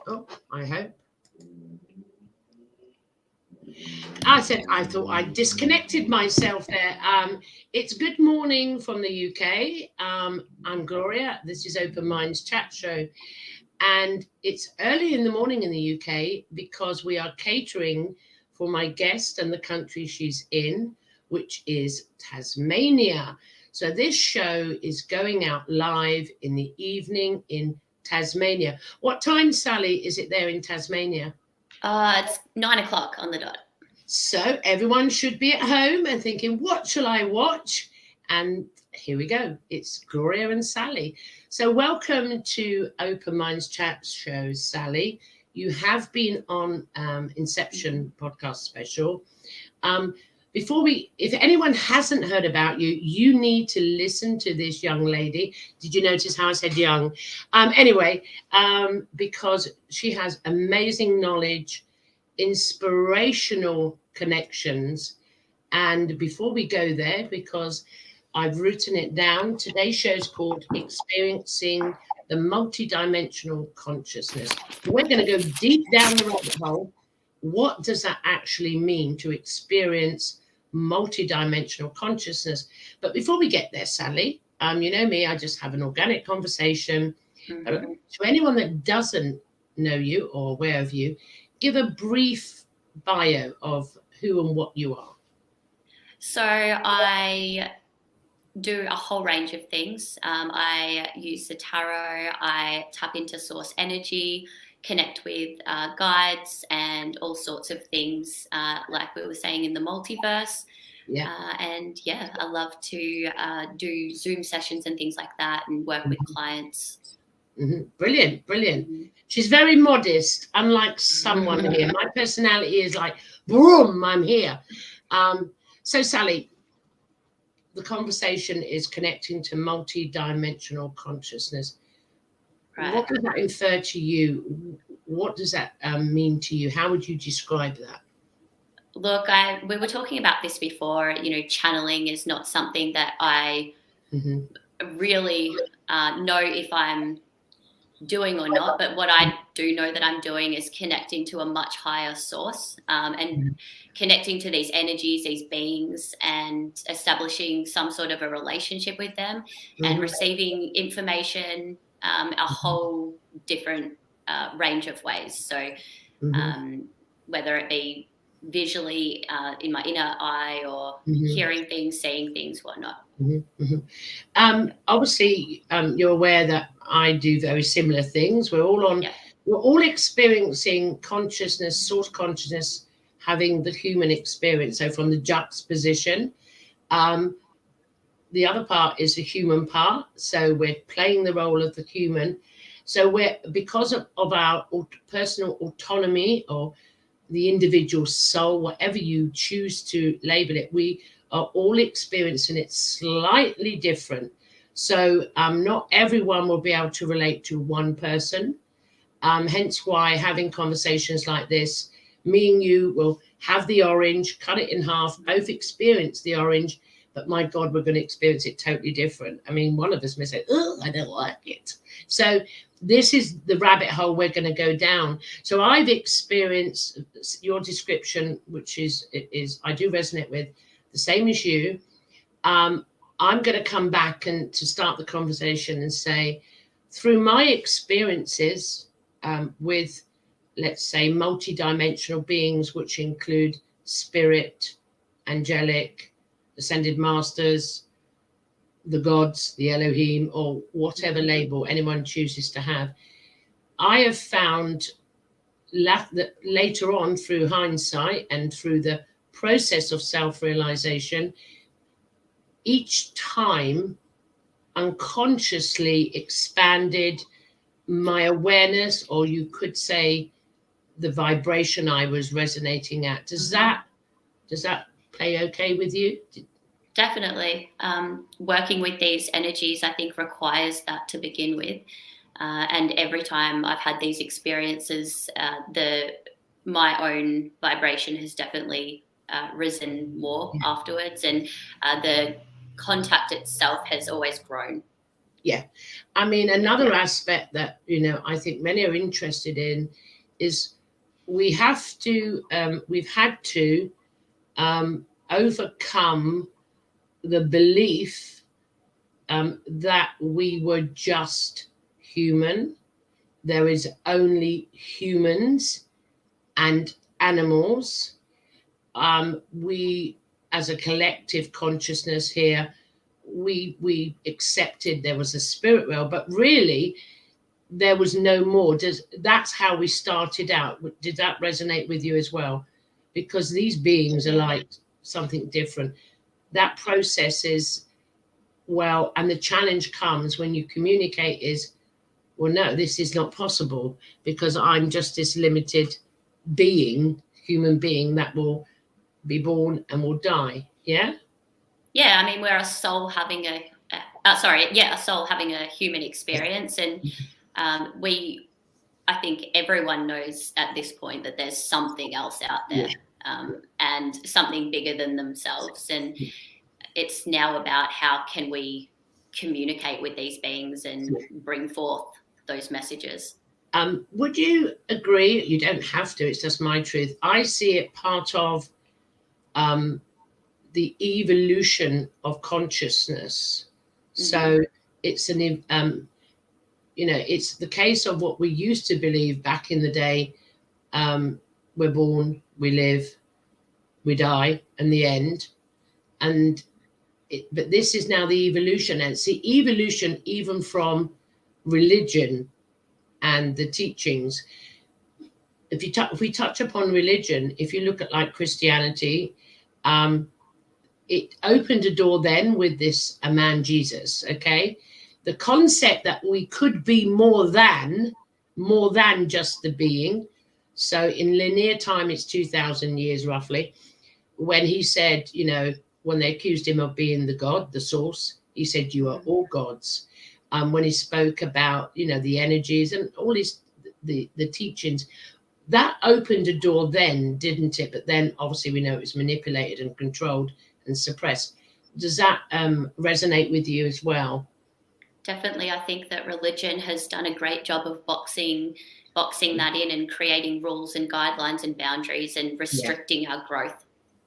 Oh, I hope. I thought I disconnected myself there. It's good morning from the UK. I'm Gloria. This is Open Minds Chat Show. And it's early in the morning in the UK because we are catering for my guest and the country she's in, which is Tasmania. So this show is going out live in the evening in Tasmania. What time, Sally, is it there in Tasmania? It's 9 o'clock on the dot. So everyone should be at home and thinking, what shall I watch? And here we go. It's Gloria and Sally. So welcome to Open Minds Chat Show, Sally. You have been on Inception podcast special. If anyone hasn't heard about you, you need to listen to this young lady. Did you notice how I said young? Because she has amazing knowledge, inspirational connections. And before we go there, because I've written it down, today's show is called Experiencing the Multidimensional Consciousness. We're going to go deep down the rabbit hole. What does that actually mean to experience multidimensional consciousness? But before we get there, Sally, you know me, I just have an organic conversation. Mm-hmm. To anyone that doesn't know you or aware of you, give a brief bio of who and what you are. So I do a whole range of things. I use the tarot, I tap into source energy, connect with guides and all sorts of things, like we were saying in the multiverse. Yeah. I love to do Zoom sessions and things like that and work with clients. Mm-hmm. Brilliant. Mm-hmm. She's very modest, unlike someone here. My personality is like, boom, I'm here. So Sally, the conversation is connecting to multi-dimensional consciousness. Right. What does that infer to you? What does that mean to you? How would you describe that? Look, we were talking about this before. Channeling is not something that I really know if I'm doing or not, but what I do know that I'm doing is connecting to a much higher source, and connecting to these energies, these beings, and establishing some sort of a relationship with them, and receiving information a whole different range of ways. So whether it be visually in my inner eye or hearing things, seeing things, whatnot. Obviously, you're aware that I do very similar things. We're all experiencing consciousness, source consciousness, having the human experience. So from the juxtaposition, the other part is the human part. So we're playing the role of the human. So because of our personal autonomy or the individual soul, whatever you choose to label it, we are all experiencing it slightly different. So not everyone will be able to relate to one person. Hence why having conversations like this, me and you will have the orange, cut it in half, both experience the orange, but my God, we're going to experience it totally different. I mean, one of us may say, oh, I don't like it. So this is the rabbit hole we're going to go down. So I've experienced your description, which is I do resonate with, the same as you. I'm going to come back and to start the conversation and say, through my experiences with, let's say, multidimensional beings, which include spirit, angelic, ascended masters, the gods, the Elohim, or whatever label anyone chooses to have, I have found that later on, through hindsight and through the process of self-realization, each time unconsciously expanded my awareness, or you could say the vibration I was resonating at. Does that play okay with you? Definitely. Working with these energies, I think, requires that to begin with. And every time I've had these experiences, my own vibration has definitely risen more afterwards, and the contact itself has always grown. Yeah. I mean, another aspect that, I think many are interested in is we've had to overcome the belief that we were just human. There is only humans and animals. We, as a collective consciousness here, we accepted there was a spirit realm, but really there was no more. That's how we started out. Did that resonate with you as well? Because these beings are like something different. That process is, well, and the challenge comes when you communicate is, well, no, this is not possible because I'm just this limited human being that will be born and will die. Yeah. Yeah, I mean, we're a soul having a soul having a human experience, and I think everyone knows at this point that there's something else out there, and something bigger than themselves, and it's now about how can we communicate with these beings and bring forth those messages. Would you agree? You don't have to, it's just my truth. I see it part of the evolution of consciousness. So it's it's the case of what we used to believe back in the day. We're born, we live, we die, and the end. But this is now the evolution, and it's the evolution even from religion and the teachings. If we touch upon religion, if you look at like Christianity, it opened a door then with this a man Jesus. Okay, the concept that we could be more than just the being. So in linear time, it's 2,000 years roughly. When he said, when they accused him of being the God, the source, he said, "You are all gods." When he spoke about, the energies and all the teachings, that opened a door then, didn't it? But then obviously we know it was manipulated and controlled and suppressed. Does that resonate with you as well? Definitely. I think that religion has done a great job of boxing that in and creating rules and guidelines and boundaries and restricting our growth.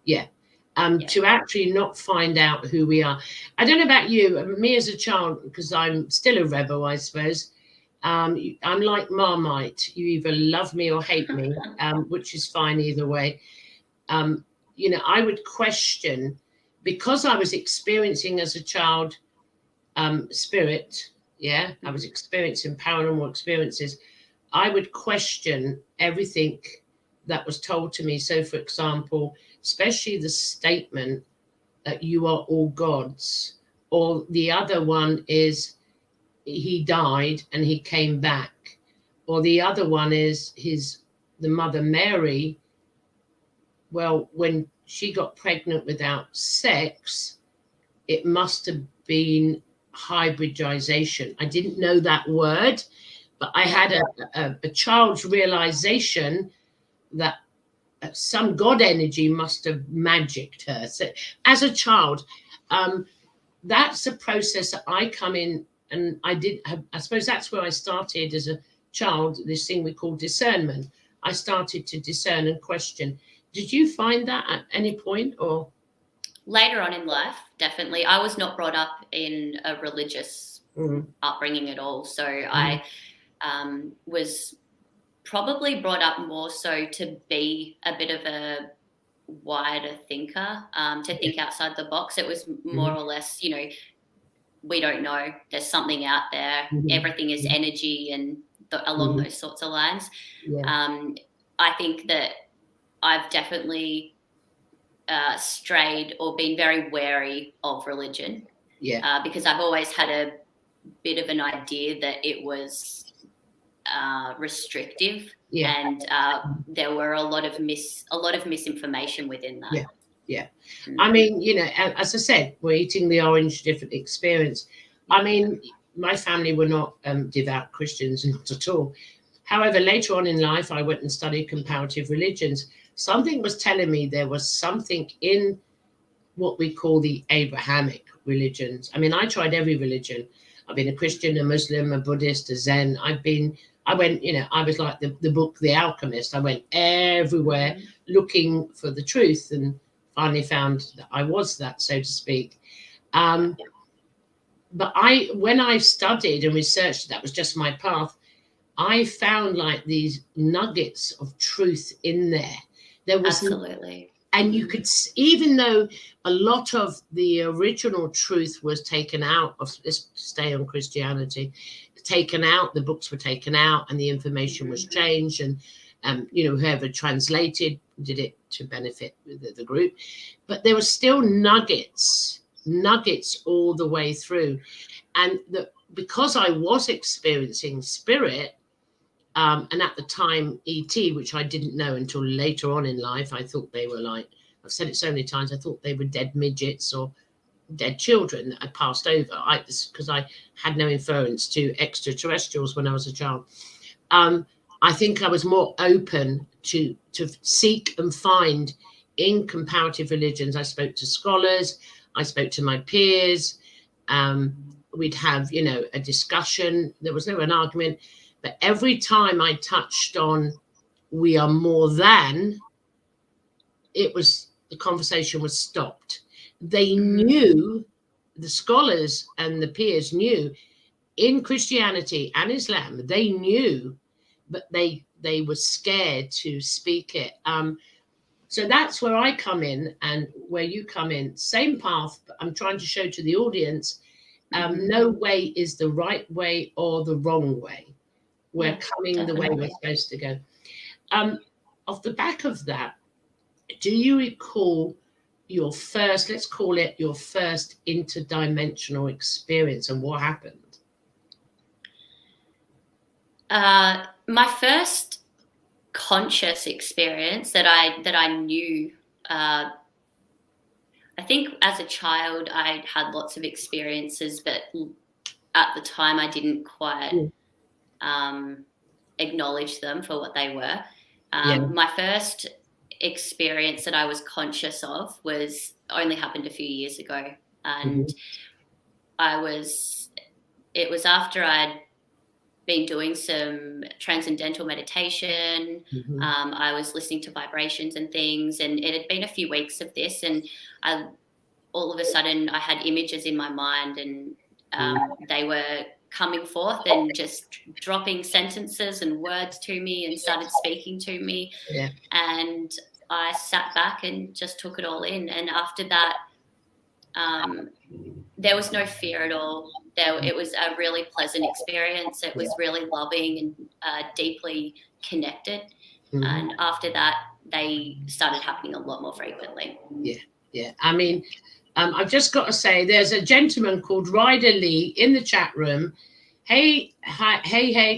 To actually not find out who we are. I don't know about you, me as a child, because I'm still a rebel, I suppose. I'm like Marmite. You either love me or hate me, which is fine either way. I would question, because I was experiencing as a child spirit. I was experiencing paranormal experiences. I would question everything that was told to me. So, for example, especially the statement that you are all gods, or the other one is he died and he came back, or the other one is the Mother Mary. Well, when she got pregnant without sex, it must have been hybridization. I didn't know that word, but I had a child's realization that some God energy must have magicked her. So as a child, that's a process that I come in, and I suppose that's where I started as a child, this thing we call discernment. I started to discern and question. Did you find that at any point, or? Later on in life, definitely. I was not brought up in a religious upbringing at all. So I was probably brought up more so to be a bit of a wider thinker, to think outside the box. It was more or less, we don't know. There's something out there. Everything is energy and along those sorts of lines. I think that I've definitely strayed or been very wary of religion, because I've always had a bit of an idea that it was restrictive, and there were a lot of misinformation within that. I mean, as I said, we're eating the orange, different experience. I mean, my family were not devout Christians, not at all. However, later on in life, I went and studied comparative religions. Something was telling me there was something in what we call the Abrahamic religions. I mean, I tried every religion. I've been a Christian, a Muslim, a Buddhist, a Zen. I went, I was like the book, The Alchemist. I went everywhere looking for the truth, and finally found that I was that, so to speak. But when I studied and researched, that was just my path. I found like these nuggets of truth in there. There was absolutely. And you could, even though a lot of the original truth was taken out of, let's stay on Christianity, taken out, the books were taken out, and the information was changed, and whoever translated did it to benefit the group, but there were still nuggets all the way through. And because I was experiencing spirit, and at the time ET, which I didn't know until later on in life, I thought they were like, I've said it so many times, I thought they were dead midgets or dead children that I passed over, because I had no inference to extraterrestrials when I was a child. I think I was more open to seek and find in comparative religions. I spoke to scholars, I spoke to my peers, we'd have, a discussion. There was never an argument, but every time I touched on we are more than, the conversation was stopped. They knew, the scholars and the peers knew, in Christianity and Islam, they knew, but they were scared to speak it. So that's where I come in, and where you come in. Same path, but I'm trying to show to the audience, no way is the right way or the wrong way. We're coming definitely the way we're supposed to go. Off the back of that, do you recall your first, let's call it your first interdimensional experience, and what happened? My first conscious experience that I knew, I think as a child I had lots of experiences, but at the time I didn't quite acknowledge them for what they were. My first experience that I was conscious of only happened a few years ago, and it was after I'd been doing some transcendental meditation. I was listening to vibrations and things, and it had been a few weeks of this, and all of a sudden I had images in my mind, and they were coming forth and just dropping sentences and words to me and started speaking to me. And I sat back and just took it all in. And after that, there was no fear at all. It was a really pleasant experience. It was really loving and deeply connected. And after that, they started happening a lot more frequently. Yeah. I mean, I've just got to say, there's a gentleman called Ryder Lee in the chat room. Hey,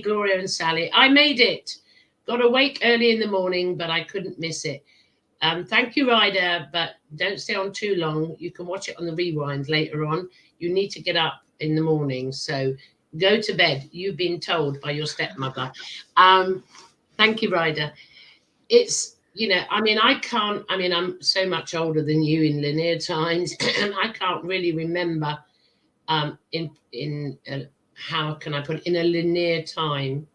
Gloria and Sally. I made it. Got awake early in the morning, but I couldn't miss it. Thank you, Ryder, but don't stay on too long. You can watch it on the rewind later on. You need to get up in the morning, so go to bed. You've been told by your stepmother. Thank you, Ryder. It's, I'm so much older than you in linear times, and I can't really remember how can I put it, in a linear time,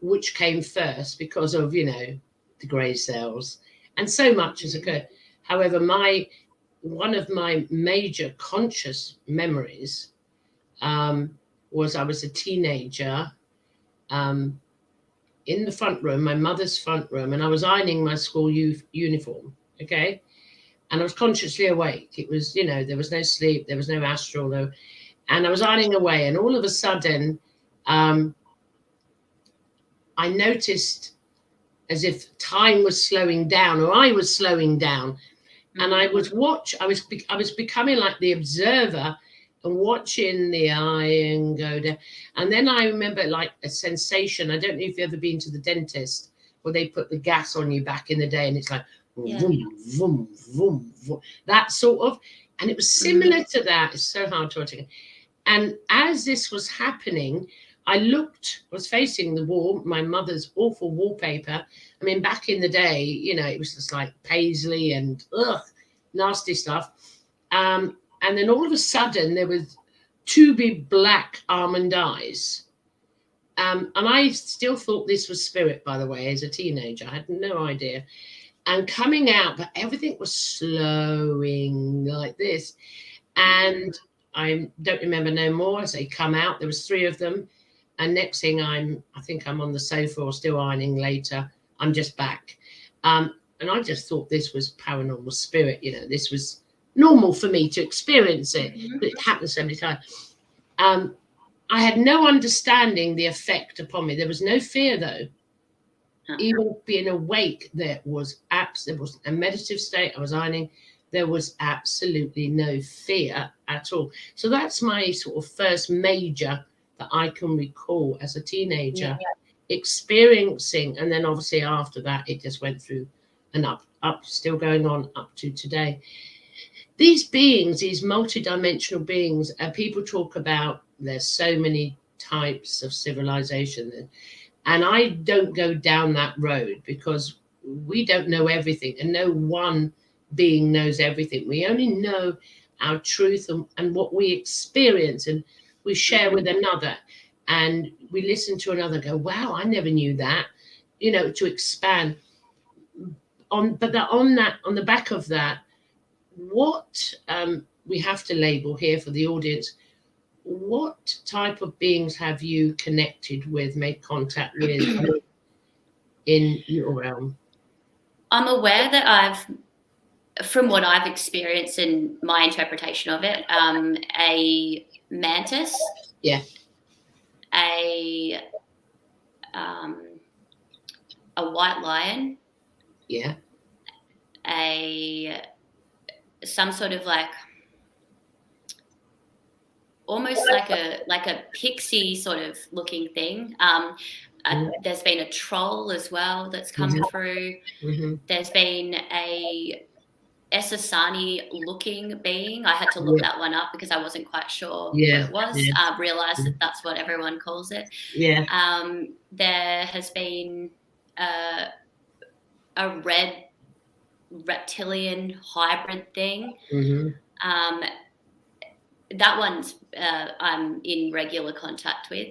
which came first, because of, the grey cells, and so much has occurred. However, one of my major conscious memories was I was a teenager, in the front room, my mother's front room, and I was ironing my school uniform, okay? And I was consciously awake. It was, there was no sleep, there was no astral, and I was ironing away, and all of a sudden, I noticed as if time was slowing down, or I was slowing down, and I was becoming like the observer, and watching the iron go down. And then I remember like a sensation. I don't know if you've ever been to the dentist, where they put the gas on you back in the day, and it's like vroom, vroom, vroom, vroom, that sort of. And it was similar to that. It's so hard to articulate. And as this was happening, I was facing the wall, my mother's awful wallpaper. I mean, back in the day, it was just like paisley and nasty stuff. And then all of a sudden there was 2 big black almond eyes. And I still thought this was spirit, by the way, as a teenager. I had no idea. And coming out, but everything was slowing like this. And I don't remember no more as they come out. There was 3 of them. And next thing I think I'm on the sofa or still ironing later. I'm just back. And I just thought this was paranormal spirit. You know, this was normal for me to experience it. But it happened so many times. I had no understanding the effect upon me. There was no fear, though. Even being awake, there was a meditative state. I was ironing. There was absolutely no fear at all. So that's my sort of first major that I can recall as a teenager experiencing. And then obviously after that, it just went through and up, still going on up to today. These beings, these multidimensional beings, people talk about there's so many types of civilization. And I don't go down that road because we don't know everything, and no one being knows everything. We only know our truth and what we experience, and we share with another, and we listen to another, go, wow, I never knew that, you know, to expand on. But on the back of that, what we have to label here for the audience, what type of beings have you connected with, made contact with in your realm? I'm aware that from what I've experienced and my interpretation of it, a mantis, a white lion, some sort of like almost like a pixie sort of looking thing. There's been a troll as well that's come through. There's been a Esasani looking being. I had to look that one up because I wasn't quite sure what it was. Realized that that's what everyone calls it. There has been a red reptilian hybrid thing. That one's I'm in regular contact with.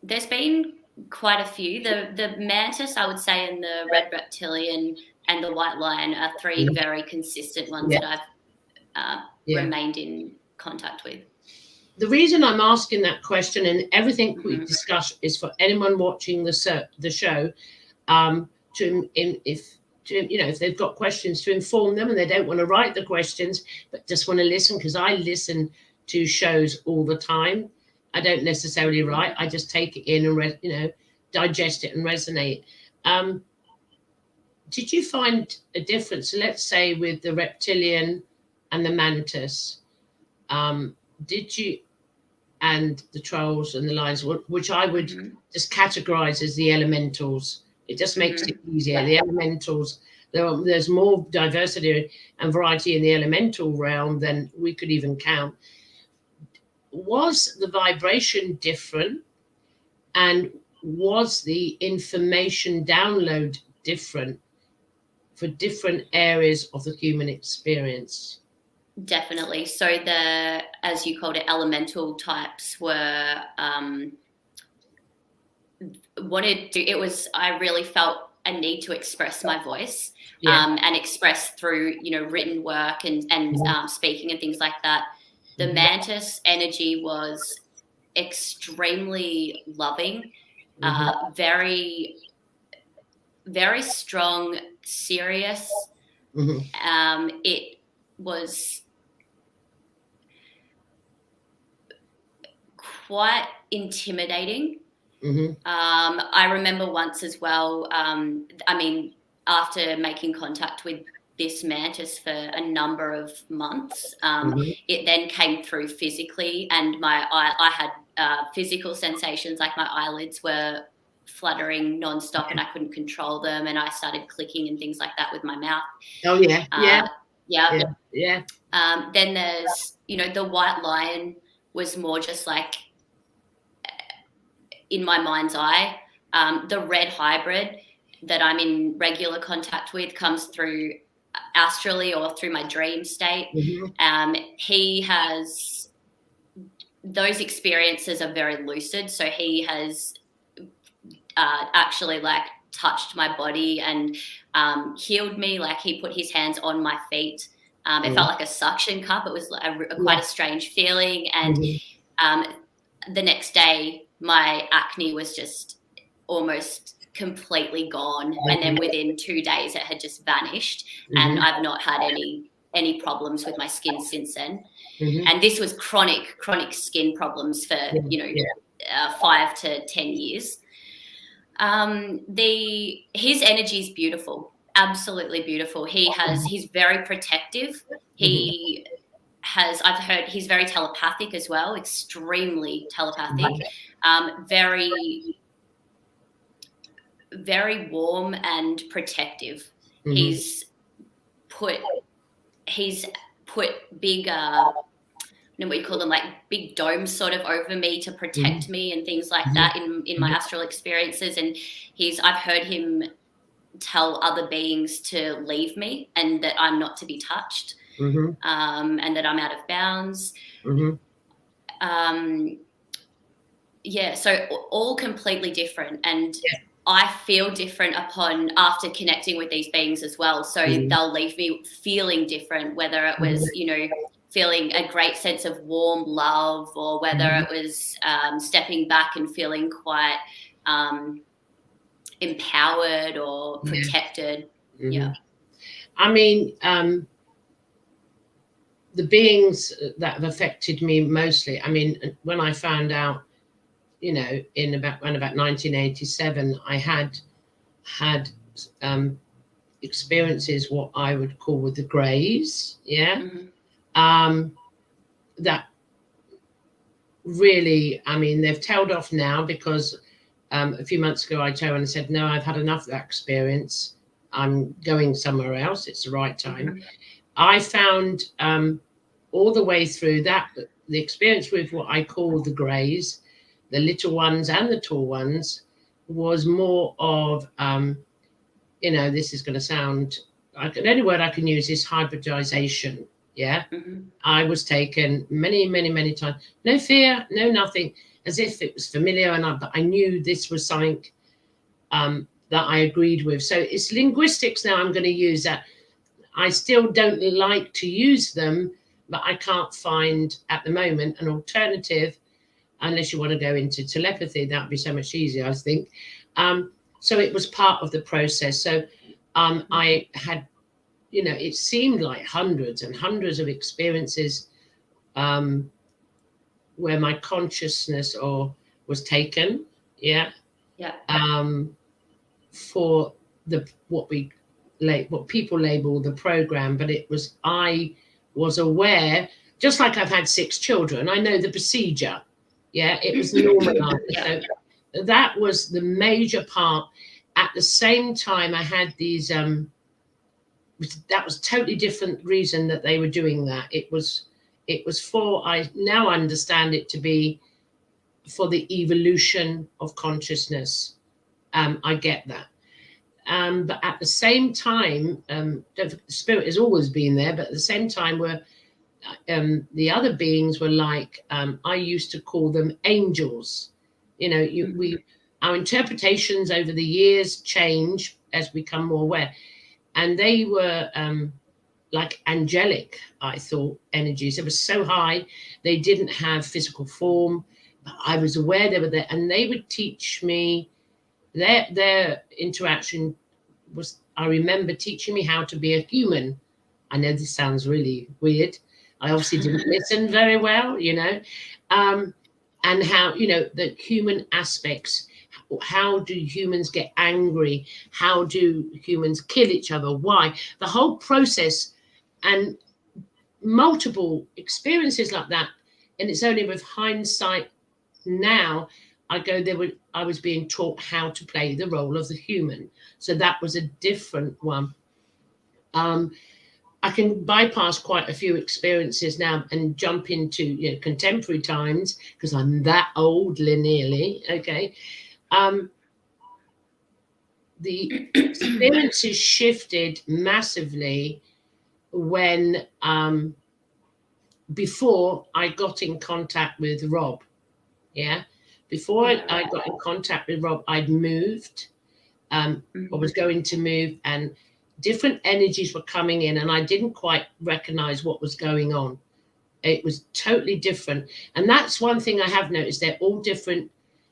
There's been quite a few. The mantis, I would say, and the red reptilian and the white lion are 3 very consistent ones that I've remained in contact with. The reason I'm asking that question, and everything we discuss, is for anyone watching the show, if they've got questions, to inform them, and they don't want to write the questions, but just want to listen, because I listen to shows all the time. I don't necessarily write. I just take it in and digest it and resonate. Did you find a difference, let's say, with the reptilian and the mantis? Did you, and the trolls and the lions, which I would just categorize as the elementals? It just makes it easier. The elementals, there's more diversity and variety in the elemental realm than we could even count. Was the vibration different? And was the information download different for different areas of the human experience? Definitely. So the, as you called it, elemental types were I really felt a need to express my voice and express through, written work and speaking and things like that. The mantis energy was extremely loving, very, very strong, serious. It was quite intimidating. I remember once as well, after making contact with this mantis for a number of months, it then came through physically, and I had physical sensations, like my eyelids were fluttering nonstop and I couldn't control them, and I started clicking and things like that with my mouth. Then there's, the white lion was more just like in my mind's eye. The red hybrid that I'm in regular contact with comes through astrally or through my dream state. He has, those experiences are very lucid. So he has actually like touched my body and healed me. Like he put his hands on my feet. It felt like a suction cup. It was quite a strange feeling. And the next day, my acne was just almost completely gone. And then within 2 days, it had just vanished. And I've not had any problems with my skin since then. And this was chronic skin problems for, 5 to 10 years. His energy is beautiful. Absolutely beautiful. He's very protective. I've heard he's very telepathic as well, extremely telepathic, very, very warm and protective. He's put big, what you call them, like big domes sort of over me to protect me and things like that in my astral experiences. And I've heard him tell other beings to leave me and that I'm not to be touched, and that I'm out of bounds. So all completely different. And I feel different after connecting with these beings as well. So they'll leave me feeling different, whether it was, feeling a great sense of warm love, or whether it was stepping back and feeling quite empowered or protected. I mean, the beings that have affected me mostly, I mean, when I found out, in about 1987, I had experiences what I would call with the greys, that really, I mean, they've tailed off now because a few months ago I told and said, no, I've had enough of that experience. I'm going somewhere else. It's the right time. I found all the way through that, the experience with what I call the greys, the little ones and the tall ones, was more of, this is going to sound, the only word I can use is hybridization. I was taken many, many, many times. No fear, no nothing, as if it was familiar, but I knew this was something that I agreed with. So it's linguistics now. I'm going to use that. I still don't like to use them, but I can't find at the moment an alternative, unless you want to go into telepathy. That would be so much easier, I think. So it was part of the process. So I had, it seemed like hundreds and hundreds of experiences where my consciousness was taken, for what people label the program, but I was aware, just like I've had 6 children, I know the procedure. It was normalized. So that was the major part. At the same time, I had these, that was totally different reason that they were doing that. It was for, I now understand it to be for the evolution of consciousness. I get that. But at the same time, the spirit has always been there, but at the same time, the other beings were like, I used to call them angels. Our interpretations over the years change as we become more aware. And they were like angelic, I thought, energies. They were so high, they didn't have physical form, but I was aware they were there. And they would teach me, their interaction was, I remember teaching me how to be a human. I know this sounds really weird. I obviously didn't listen very well, and how, the human aspects. How do humans get angry? How do humans kill each other? Why? The whole process, and multiple experiences like that. And it's only with hindsight now I was being taught how to play the role of the human. So that was a different one. I can bypass quite a few experiences now and jump into contemporary times, because I'm that old linearly. Okay. The experiences shifted massively when before I got in contact with Rob. Yeah. Before I got in contact with Rob, I'd moved. I was going to move, and different energies were coming in, and I didn't quite recognize what was going on. It was totally different. And that's one thing I have noticed. They're all different.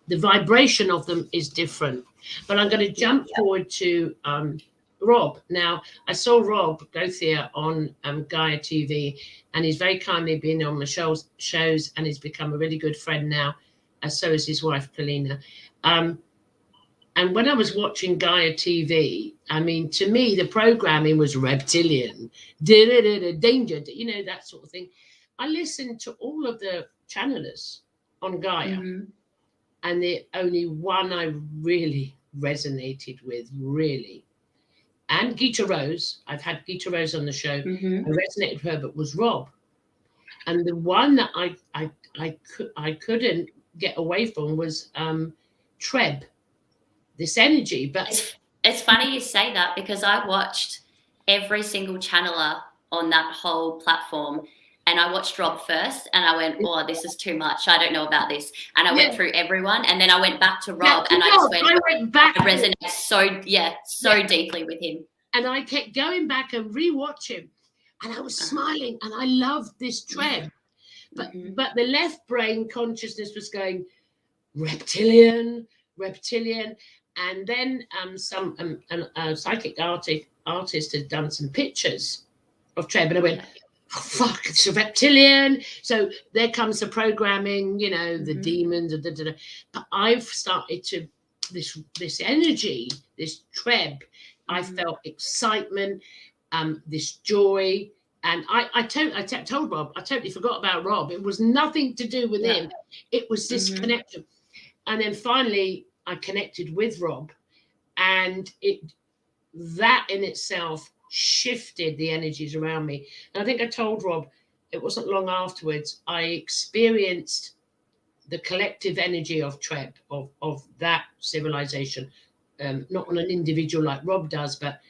The vibration of them is different. But I'm going to jump forward to Rob. Now, I saw Rob Gauthier on Gaia TV, and he's very kindly been on my shows, and he's become a really good friend now, as so is his wife, Polina. And when I was watching Gaia TV, I mean, to me, the programming was reptilian, danger, you know, that sort of thing. I listened to all of the channelers on Gaia, and the only one I really resonated with, really, and Gita Rose, I've had Gita Rose on the show, I resonated with her, but was Rob. And the one that I couldn't get away from was Treb, this energy. But it's funny you say that, because I watched every single channeler on that whole platform, and I watched Rob first, and I went, oh, this is too much. I don't know about this. And I went through everyone, and then I went back to Rob, and I just went back. I resonate so deeply with him. And I kept going back and rewatch him, and I was smiling, and I loved this trend. But the left brain consciousness was going reptilian, and then some psychic artist had done some pictures of Treb, and I went, oh, fuck, it's a reptilian. So there comes the programming, you know, the demons, but I've started to this energy, this Treb. I felt excitement, this joy. And I told Rob, I totally forgot about Rob. It was nothing to do with him. It was this connection. And then finally I connected with Rob, and that in itself shifted the energies around me. And I think I told Rob, it wasn't long afterwards, I experienced the collective energy of Treb, of that civilization, not on an individual like Rob does, but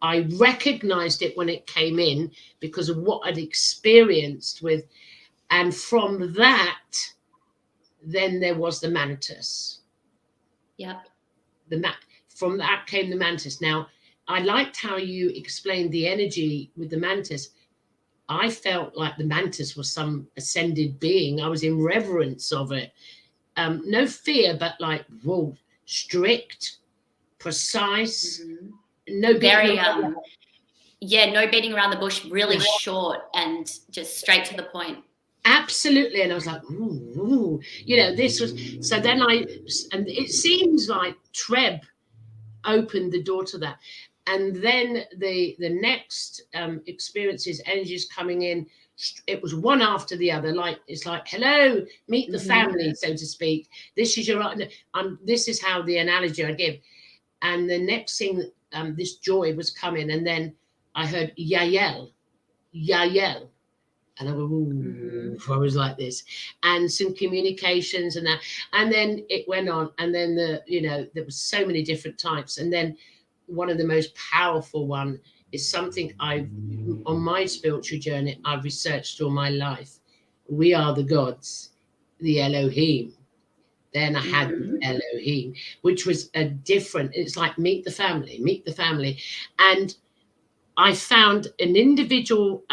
I recognized it when it came in because of what I'd experienced with, and from that, then there was the mantis. Yep. From that came the mantis. Now, I liked how you explained the energy with the mantis. I felt like the mantis was some ascended being. I was in reverence of it. No fear, but like, whoa, strict, precise. No very no beating around the bush, really short and just straight to the point. Absolutely. And I was like, ooh, you know, this was, so then and it seems like Treb opened the door to that. And then the next experiences, energies coming in, it was one after the other. Like, it's like, hello, meet the family, so to speak. This is this is how the analogy I give. And the next thing, this joy was coming, and then I heard Yael, and I was like this, and some communications and that, and then it went on, and then there was so many different types, and then one of the most powerful one is something on my spiritual journey I've researched all my life. We are the gods, the Elohim. Then I had Elohim, which was it's like meet the family. And I found an individual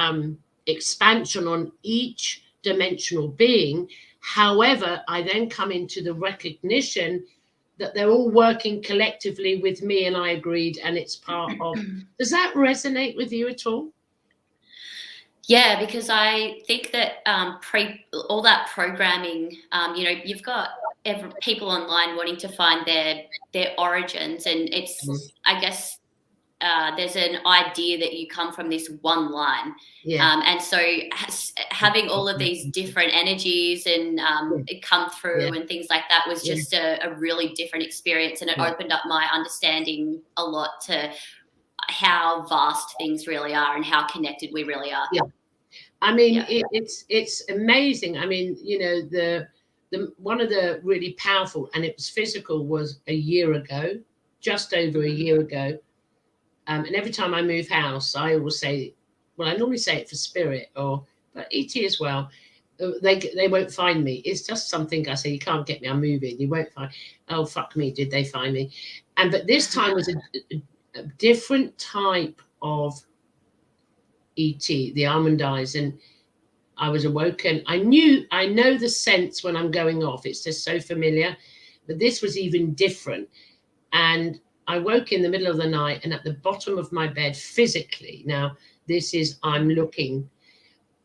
expansion on each dimensional being. However, I then come into the recognition that they're all working collectively with me, and I agreed, and it's part of. Does that resonate with you at all? Yeah, because I think that all that programming, you've got people online wanting to find their origins, and it's I guess there's an idea that you come from this one line, and so having all of these different energies and it come through and things like that was just a really different experience, and it opened up my understanding a lot to how vast things really are and how connected we really are. I mean, it's amazing. I mean, the one of the really powerful, and it was physical, was a year ago, just over a year ago. And every time I move house, I always say, well, I normally say it for spirit but ET as well. They won't find me. It's just something I say, you can't get me, I'm moving. You won't find, oh, fuck me, did they find me? But this time was a different type of ET, the almond eyes. And I was awoken. I know the sense when I'm going off. It's just so familiar. But this was even different. And I woke in the middle of the night, and at the bottom of my bed, physically, now this is, I'm looking,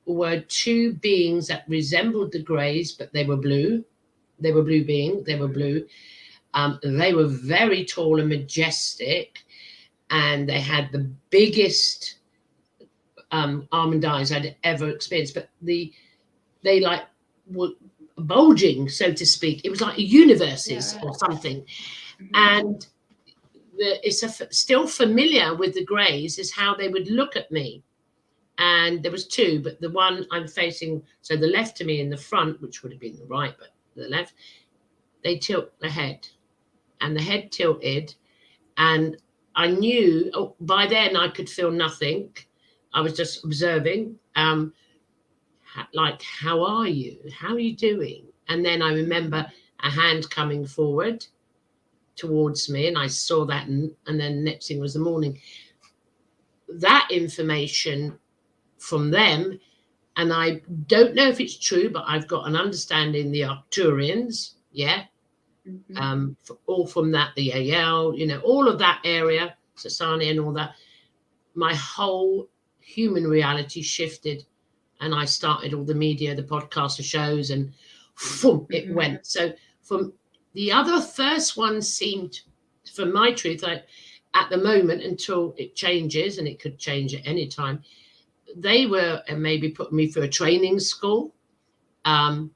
were two beings that resembled the Greys, but they were blue. They were blue beings. They were blue. They were very tall and majestic, and they had the biggest almond eyes I'd ever experienced. But they like were bulging, so to speak. It was like universes or something. And it's still familiar with the Greys is how they would look at me. And there was two, but the one I'm facing, so the left to me in the front, which would have been the right, but the left, they tilt the head, and the head tilted, and I knew, by then I could feel nothing. I was just observing, like, how are you? How are you doing? And then I remember a hand coming forward towards me, and I saw that, and then the next thing was the morning. That information from them, and I don't know if it's true, but I've got an understanding the Arcturians, all from that, the AL, all of that area, Sasani and all that. My whole human reality shifted, and I started all the media, the podcast, the shows, and it went. So from the other first one seemed, for my truth, at the moment, until it changes, and it could change at any time, they were maybe putting me through a training school. But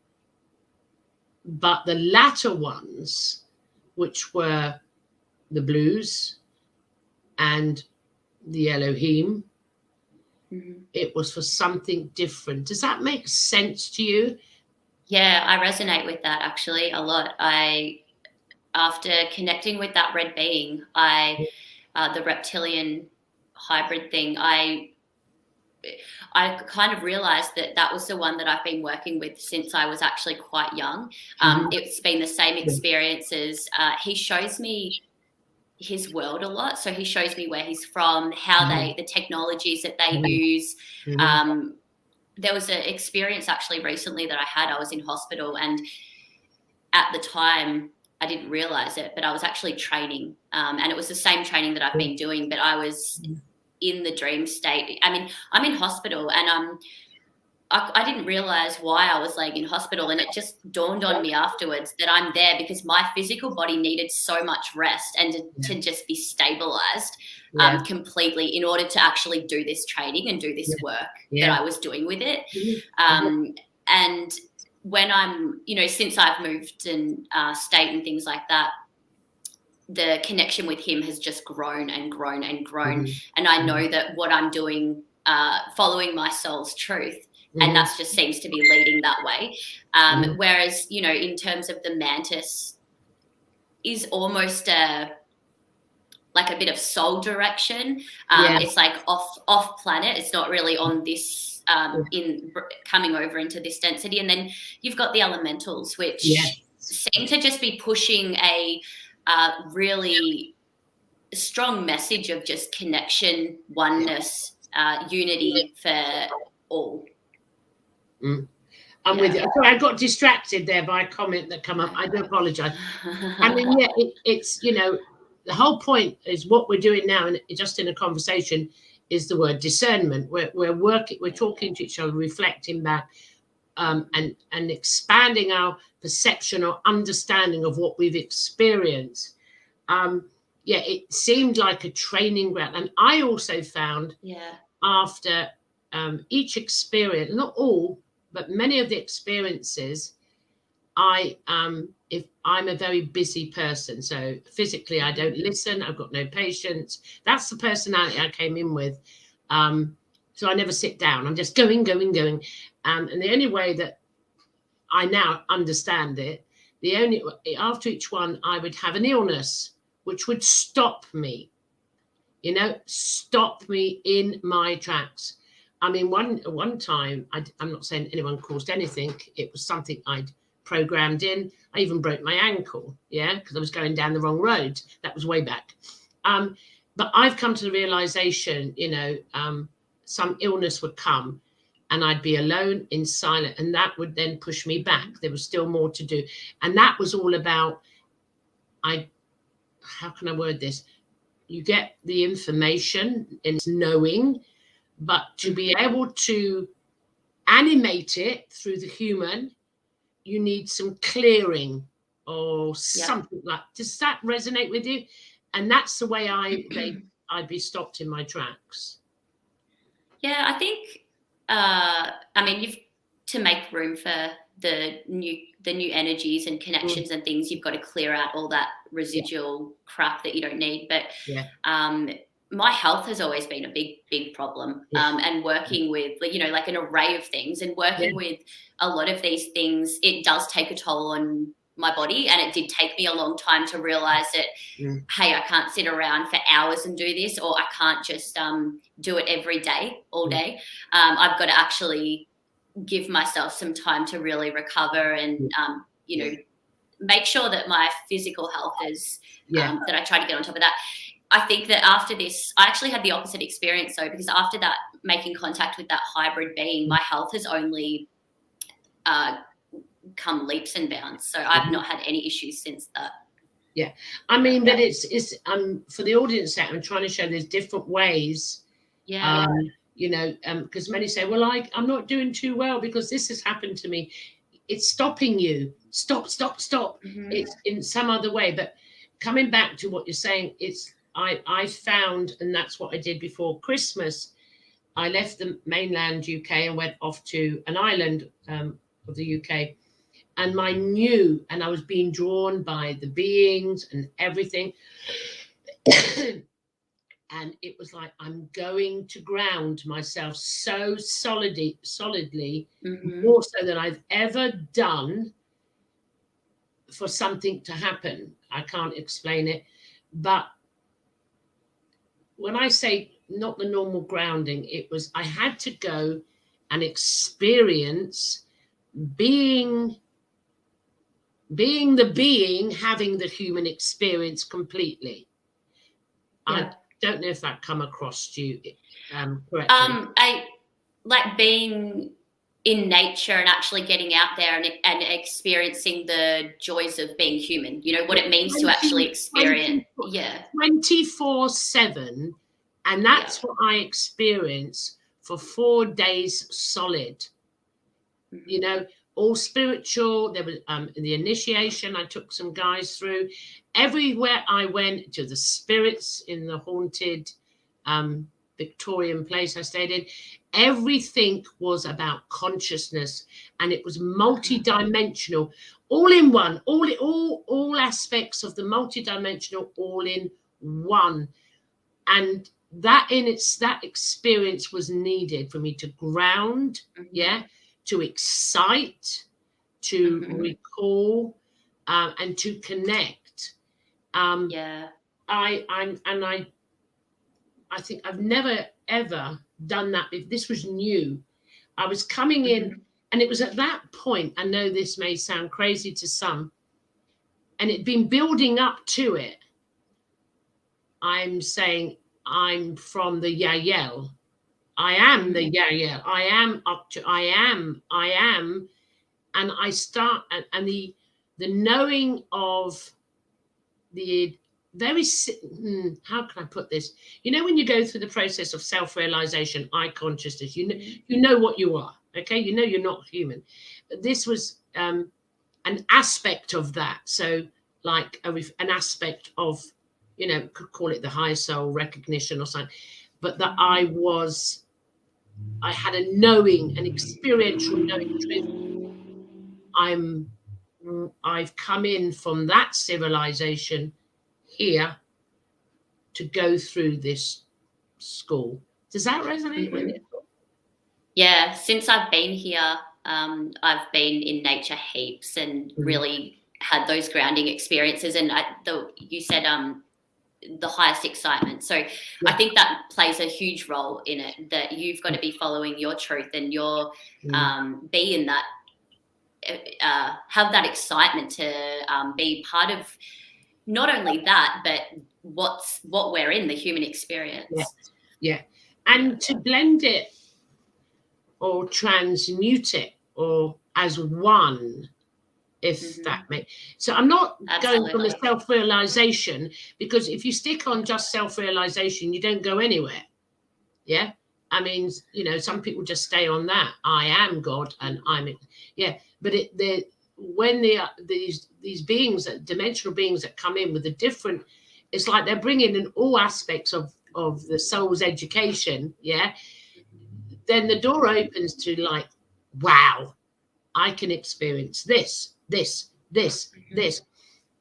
the latter ones, which were the blues and the Elohim, it was for something different. Does that make sense to you? Yeah, I resonate with that actually a lot. After connecting with that red being, the reptilian hybrid thing, I kind of realized that was the one that I've been working with since I was actually quite young. It's been the same experiences. He shows me his world a lot. So he shows me where he's from, how the technologies that they use. There was an experience actually recently that I had. I was in hospital, and at the time I didn't realize it, but I was actually training. And it was the same training that I've been doing, but I was in the dream state. I mean, I'm in hospital, and I didn't realize why I was laying in hospital, and it just dawned on me afterwards that I'm there because my physical body needed so much rest and to just be stabilized completely in order to actually do this training and do this work that I was doing with it. And when I'm, since I've moved and state and things like that, the connection with him has just grown and grown and grown. And I know that what I'm doing, following my soul's truth, and that just seems to be leading that way. Whereas, in terms of the mantis is almost like a bit of soul direction. It's like off planet. It's not really on this, in coming over into this density. And then you've got the elementals, which seem to just be pushing a really strong message of just connection, oneness, unity for all. I'm with you. Sorry, I got distracted there by a comment that come up. I do apologize. I mean, it's the whole point is what we're doing now, and just in a conversation, is the word discernment. We're working, we're talking to each other, reflecting back, and expanding our perception or understanding of what we've experienced. It seemed like a training ground, and I also found after each experience, not all, but many of the experiences, if I'm a very busy person, so physically I don't listen, I've got no patience. That's the personality I came in with. So I never sit down. I'm just going. And the only way that I now understand it, after each one, I would have an illness, which would stop me, stop me in my tracks. I mean, one time, I'm not saying anyone caused anything. It was something I'd programmed in. I even broke my ankle, because I was going down the wrong road. That was way back. But I've come to the realization, some illness would come and I'd be alone in silence, and that would then push me back. There was still more to do. And that was all about, how can I word this? You get the information and it's knowing, but to be able to animate it through the human, you need some clearing or something like. Does that resonate with you? And that's the way I'd be stopped in my tracks. Yeah, I think. I mean, you've to make room for the new energies and connections and things. You've got to clear out all that residual crap that you don't need. But my health has always been a big problem. And working with, like an array of things, and working with a lot of these things, it does take a toll on my body. And it did take me a long time to realize that, hey, I can't sit around for hours and do this, or I can't just do it every day, all day. I've got to actually give myself some time to really recover and, make sure that my physical health is, that I try to get on top of that. I think that after this, I actually had the opposite experience though, because after that, making contact with that hybrid being, my health has only come leaps and bounds. So I've not had any issues since that. Yeah. I mean, but it's for the audience that I'm trying to show there's different ways. Yeah. Because many say, well, I'm not doing too well because this has happened to me. It's stopping you. Stop. It's in some other way. But coming back to what you're saying, I found, and that's what I did before Christmas. I left the mainland UK and went off to an island of the UK. And I was being drawn by the beings and everything. And it was like, I'm going to ground myself so solidly, more so than I've ever done for something to happen. I can't explain it. But when I say not the normal grounding, it was, I had to go and experience being the being, having the human experience completely. I don't know if that come across to you correctly. I like being in nature and actually getting out there and experiencing the joys of being human, what it means to actually experience 24/7. And that's what I experienced for 4 days solid. All spiritual. There was the initiation I took some guys through. Everywhere I went, to the spirits in the haunted Victorian place I stayed in, everything was about consciousness, and it was multi-dimensional, all in one, all aspects of the multi-dimensional, all in one. And that experience was needed for me to ground, to excite, to recall, and to connect. I think I've never ever done that. If this was new, I was coming in, and it was at that point. I know this may sound crazy to some, and it'd been building up to it. I'm saying I'm from the Yael. I am the Gaia. I am up to. I am, and I start, and the knowing of the very. How can I put this? When you go through the process of self-realization, eye consciousness, you know what you are. Okay, you're not human. This was an aspect of that. So, like an aspect of, could call it the higher soul recognition or something, but that I had a knowing, an experiential knowing truth. I've come in from that civilization here to go through this school. Does that resonate with you? Yeah, since I've been here, I've been in nature heaps and really had those grounding experiences. And you said the highest excitement. So I think that plays a huge role in it, that you've got to be following your truth and your be in that, have that excitement to be part of not only that, but what we're in, the human experience. And to blend it or transmute it or as one, if that makes. So I'm not going from a self-realization, because if you stick on just self-realization, you don't go anywhere. Yeah. I mean, you know, some people just stay on that. I am God and I'm it. Yeah. But when these beings, dimensional beings that come in with a different, it's like they're bringing in all aspects of the soul's education. Yeah. Then the door opens to like, wow, I can experience this.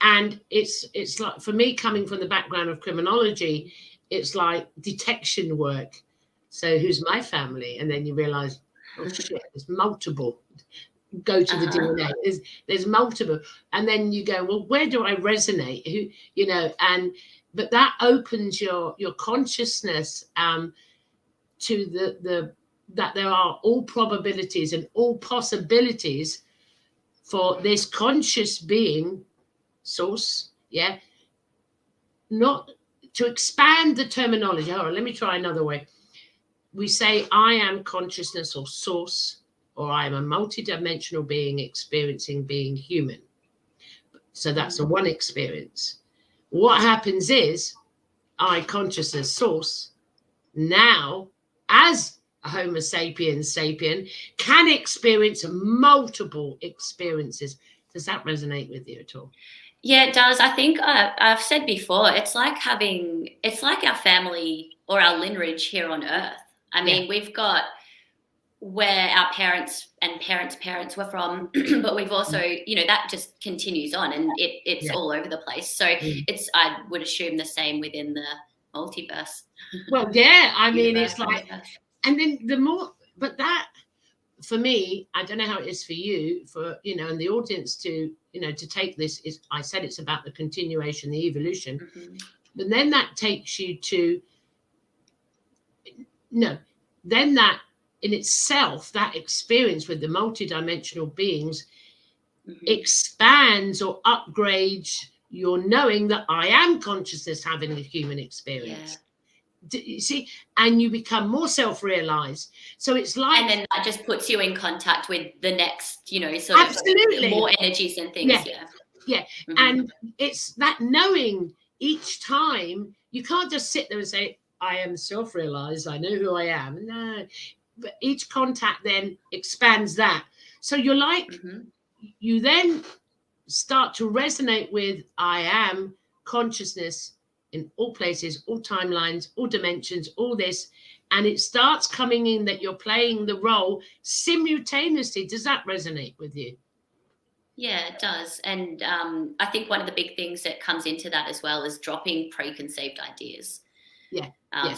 And it's like, for me, coming from the background of criminology, it's like detection work. So who's my family? And then you realize, oh shit, there's multiple. Go to the DNA. There's multiple. And then you go, well, where do I resonate? Who, you know, but that opens your consciousness to the that there are all probabilities and all possibilities for this conscious being source, not to expand the terminology. Hold on, let me try another way. We say I am consciousness or source, or I am a multidimensional being experiencing being human. So that's a one experience. What happens is I, consciousness source, now as a Homo sapiens sapien, can experience multiple experiences. Does that resonate with you at all? Yeah, it does. I think I've said before, it's like our family or our lineage here on Earth. I mean, we've got where our parents and parents were from, but we've also, you know, that just continues on, and it's all over the place. So I would assume the same within the multiverse. Well, yeah, I mean, it's like, and then the more, but that, for me, I don't know how it is for you, for, you know, and the audience to, you know, to take this is, I said it's about the continuation, the evolution, but then that takes you to, then that in itself, that experience with the multidimensional beings expands or upgrades your knowing that I am consciousness having a human experience. You see, and you become more self-realized. So it's like, and then that just puts you in contact with the next, you know, sort of more energies and things. And it's that knowing each time. You can't just sit there and say, I am self-realized, I know who I am. No, but each contact then expands that. So you're like, you then start to resonate with I am consciousness in all places, all timelines, all dimensions, all this, and it starts coming in that you're playing the role simultaneously. Does that resonate with you? Yeah, it does. And I think one of the big things that comes into that as well is dropping preconceived ideas.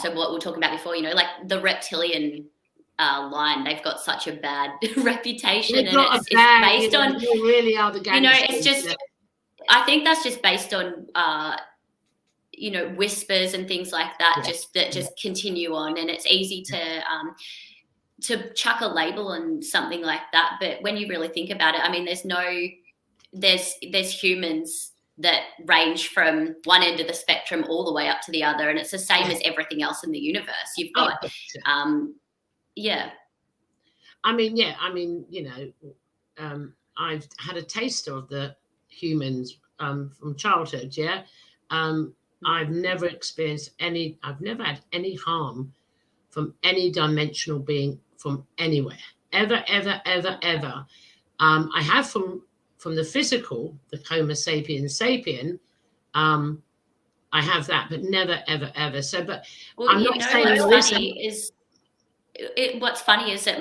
So what we were talking about before, you know, like the reptilian line, they've got such a bad reputation, and it's based on, they really are the gangsters. You know, it's just, I think that's just based on you know, whispers and things like that, just continue on, and it's easy to chuck a label on something like that. But when you really think about it, I mean, there's humans that range from one end of the spectrum all the way up to the other, and it's the same as everything else in the universe. You've got I mean, you know, I've had a taste of the humans from childhood. I've never experienced I've never had any harm from any dimensional being from anywhere, ever. I have from the physical, the Homo sapiens sapien, I have that, but never, ever. So, but I'm not saying what's funny is that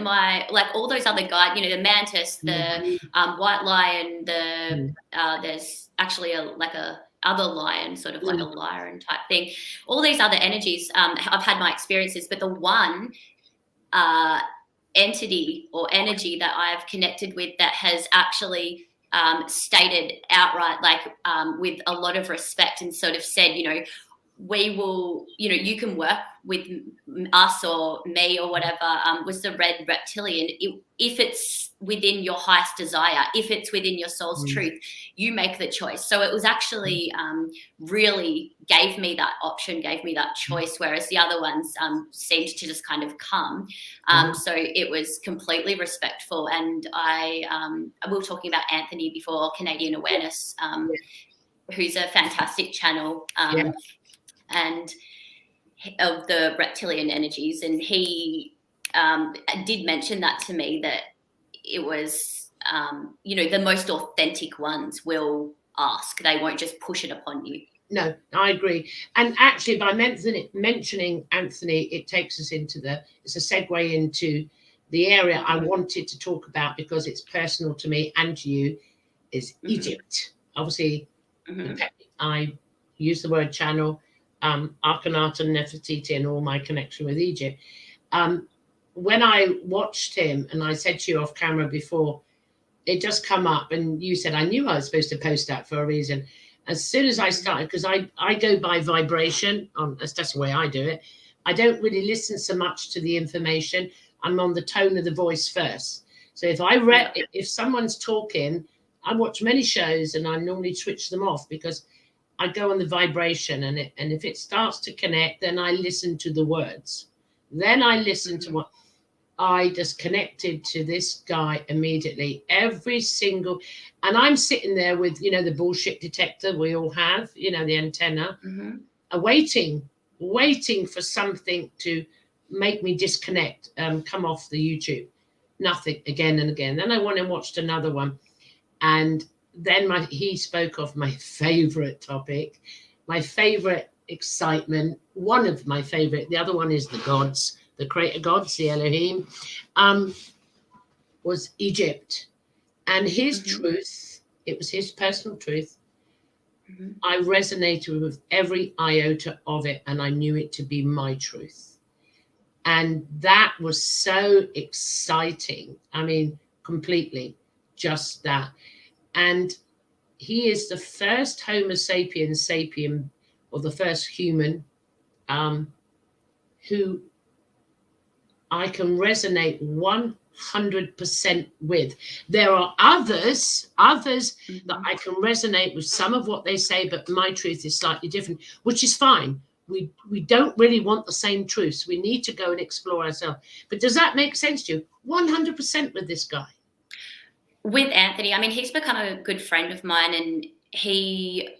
all those other guys, you know, the mantis, the white lion, there's actually a other lion, sort of like a lion type thing. All these other energies, I've had my experiences, but the one entity or energy that I've connected with that has actually stated outright, with a lot of respect, and sort of said, you know, we will, you can work with us or me or whatever, was the red reptilian. If it's within your highest desire, if it's within your soul's truth, you make the choice. So it was actually really gave me that option, gave me that choice, whereas the other ones seemed to just kind of come. So it was completely respectful. And we were talking about Anthony before, Canadian Awareness, who's a fantastic channel. And of the reptilian energies, and he did mention that to me, that it was the most authentic ones will ask. They won't just push it upon you. No, I agree. And actually, by mentioning Anthony, it takes us into it's a segue into the area I wanted to talk about, because it's personal to me and to you, is Egypt. Obviously, I use the word channel, Akhenaten, Nefertiti, and all my connection with Egypt. When I watched him, and I said to you off camera before, it just come up, and you said, I knew I was supposed to post that for a reason. As soon as I started, because I go by vibration, that's the way I do it. I don't really listen so much to the information. I'm on the tone of the voice first. So if someone's talking, I watch many shows and I normally switch them off, because I go on the vibration, and if it starts to connect, then I listen to the words. Then I listen to what I just connected to this guy immediately. Every single, and I'm sitting there with, the bullshit detector we all have, the antenna, waiting for something to make me disconnect, come off the YouTube. Nothing, again and again. Then I went and watched another one, and then he spoke of my favorite topic, my favorite excitement, one of my favorite. The other one is the gods, the creator gods, the Elohim, was Egypt. And his truth, it was his personal truth. I resonated with every iota of it, and I knew it to be my truth. And that was so exciting. I mean, completely, just that. And he is the first Homo sapiens sapien, or the first human, who I can resonate 100% with. There are others that I can resonate with some of what they say, but my truth is slightly different, which is fine. We don't really want the same truths. We need to go and explore ourselves. But does that make sense to you? 100% with this guy. With Anthony, I mean, he's become a good friend of mine, and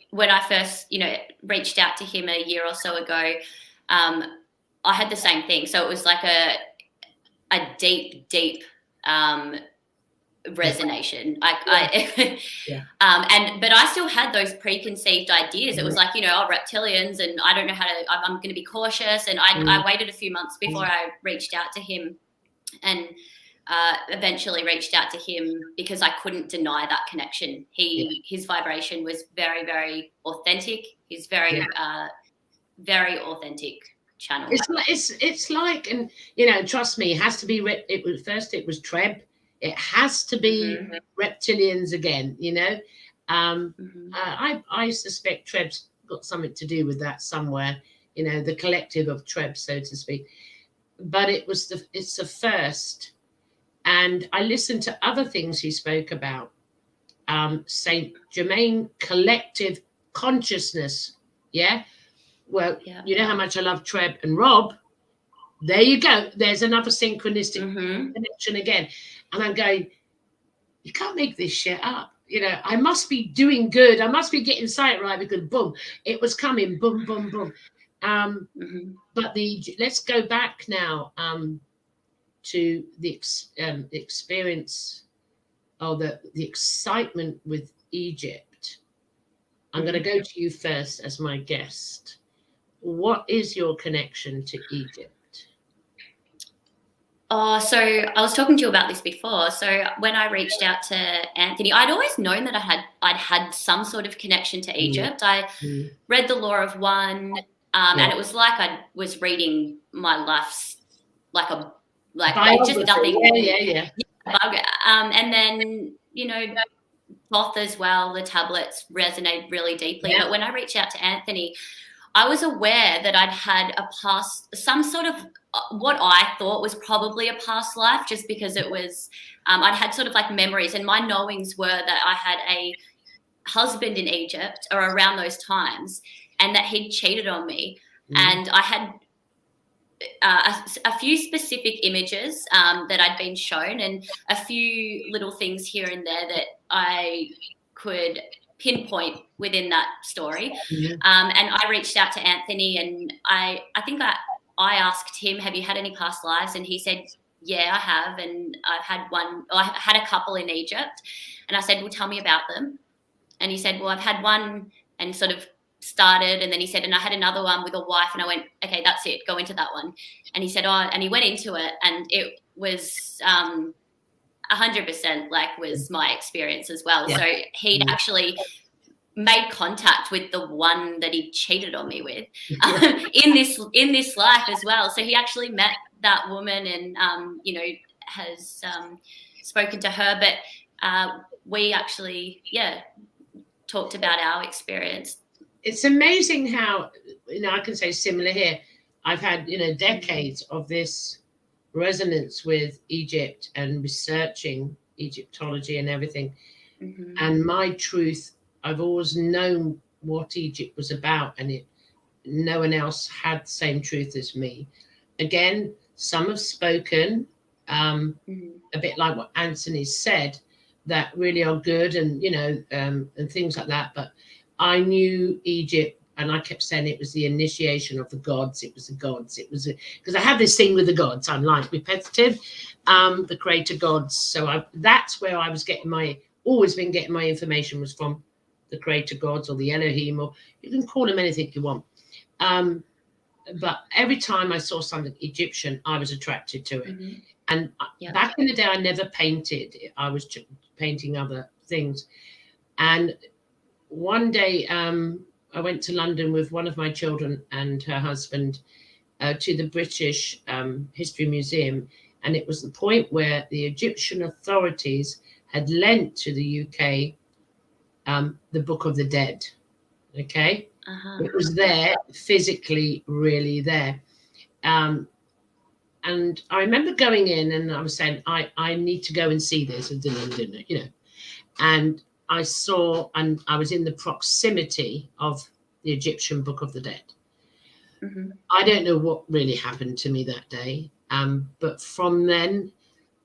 when I first, reached out to him a year or so ago, I had the same thing. So it was like a deep resonation. But I still had those preconceived ideas. It was like, reptilians, and I don't know I'm going to be cautious. And I waited a few months before I reached out to him, and eventually reached out to him because I couldn't deny that connection. His vibration was very, very authentic. He's very, very authentic channel. It's like, and trust me, it has to be. It was Treb. It has to be reptilians again. I suspect Treb's got something to do with that somewhere. The collective of Treb, so to speak. But it's the first. And I listened to other things he spoke about. Saint Germain collective consciousness. Yeah. Well, you know how much I love Treb and Rob. There you go. There's another synchronistic connection again. And I'm going, you can't make this shit up. I must be doing good. I must be getting sight right, because boom, it was coming. Boom, boom, boom. But let's go back now. To the experience, or the excitement with Egypt. I'm going to go to you first as my guest. What is your connection to Egypt? Oh, so I was talking to you about this before. So when I reached out to Anthony, I'd always known that I'd had some sort of connection to Egypt. I read The Law of One, and it was like I was reading my life's just nothing. And then, Thoth as well, the tablets resonate really deeply. But when I reached out to Anthony, I was aware that I'd had a past, some sort of what I thought was probably a past life, just because it was, I'd had sort of like memories, and my knowings were that I had a husband in Egypt or around those times, and that he'd cheated on me. And I had a few specific images that I'd been shown, and a few little things here and there that I could pinpoint within that story. And I reached out to Anthony, and I think I asked him, have you had any past lives? And he said, yeah, I have. And I've had one, or I had a couple in Egypt. And I said, well, tell me about them. And he said, well, I've had one, and sort of started. And then he said, and I had another one with a wife. And I went, okay, that's it. Go into that one. And he said, oh, and he went into it. And it was 100% like was my experience as well. Yeah. So he'd actually made contact with the one that he cheated on me with in this life as well. So he actually met that woman and, you know, has spoken to her. But we actually, talked about our experience. It's amazing how, you know, I can say similar here. I've had, you know, decades of this resonance with Egypt and researching Egyptology and everything. And my truth, I've always known what Egypt was about, and no one else had the same truth as me. Again, some have spoken, a bit like what Anthony said, that really are good, and, you know, and things like that. But I knew Egypt, and I kept saying it was the initiation of the gods. It was the gods. It was because I have this thing with the gods. I'm like repetitive, the creator gods. So that's where I was getting always been getting my information, was from the creator gods, or the Elohim, or you can call them anything you want. But every time I saw something Egyptian, I was attracted to it. And back in the day, I never painted. I was painting other things. And one day, I went to London with one of my children and her husband to the British History Museum. And it was the point where the Egyptian authorities had lent to the UK the Book of the Dead. Okay? It was there, physically, really there. And I remember going in, and I was saying, I need to go and see this, and didn't, you know. And I saw, and I was in the proximity of the Egyptian Book of the Dead. I don't know what really happened to me that day, but from then,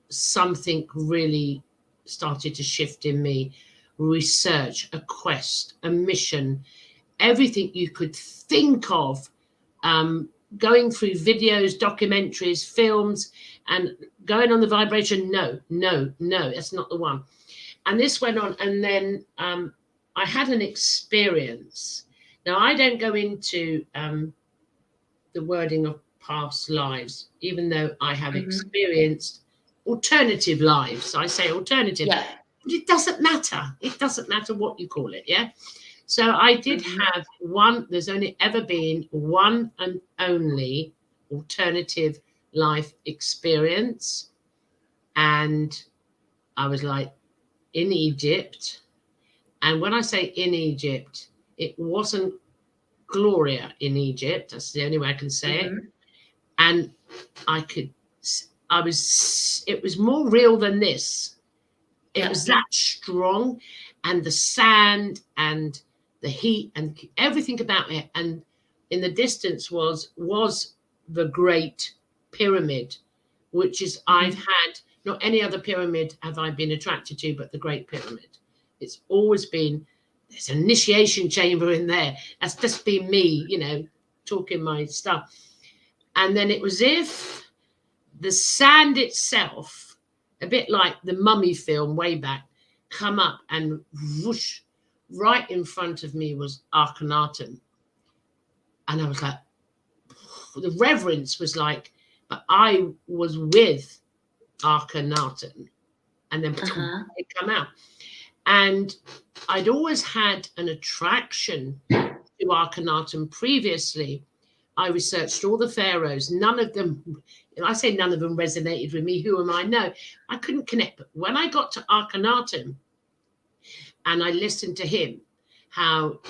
something really started to shift in me. Research, a quest, a mission, everything you could think of, going through videos, documentaries, films, and going on the vibration. No, that's not the one. And this went on. And then I had an experience. Now, I don't go into the wording of past lives, even though I have experienced alternative lives. I say alternative. But it doesn't matter. It doesn't matter what you call it. Yeah. So I did have one, there's only ever been one and only alternative life experience. And I was like in Egypt. And when I say in Egypt, it wasn't Gloria in Egypt. That's the only way I can say it. And it was more real than this. It was that strong, and the sand and the heat and everything about it. And in the distance was the Great Pyramid, which is I've had, not any other pyramid have I been attracted to, but the Great Pyramid. It's always been, there's an initiation chamber in there. That's just been me, you know, talking my stuff. And then it was if the sand itself, a bit like the Mummy film way back, come up and whoosh, right in front of me was Akhenaten. And I was like, the reverence was like, but I was with Akhenaten. And then it come out. And I'd always had an attraction to Akhenaten previously. I researched all the pharaohs. None of them, I say none of them resonated with me. Who am I? No, I couldn't connect. But when I got to Akhenaten and I listened to him,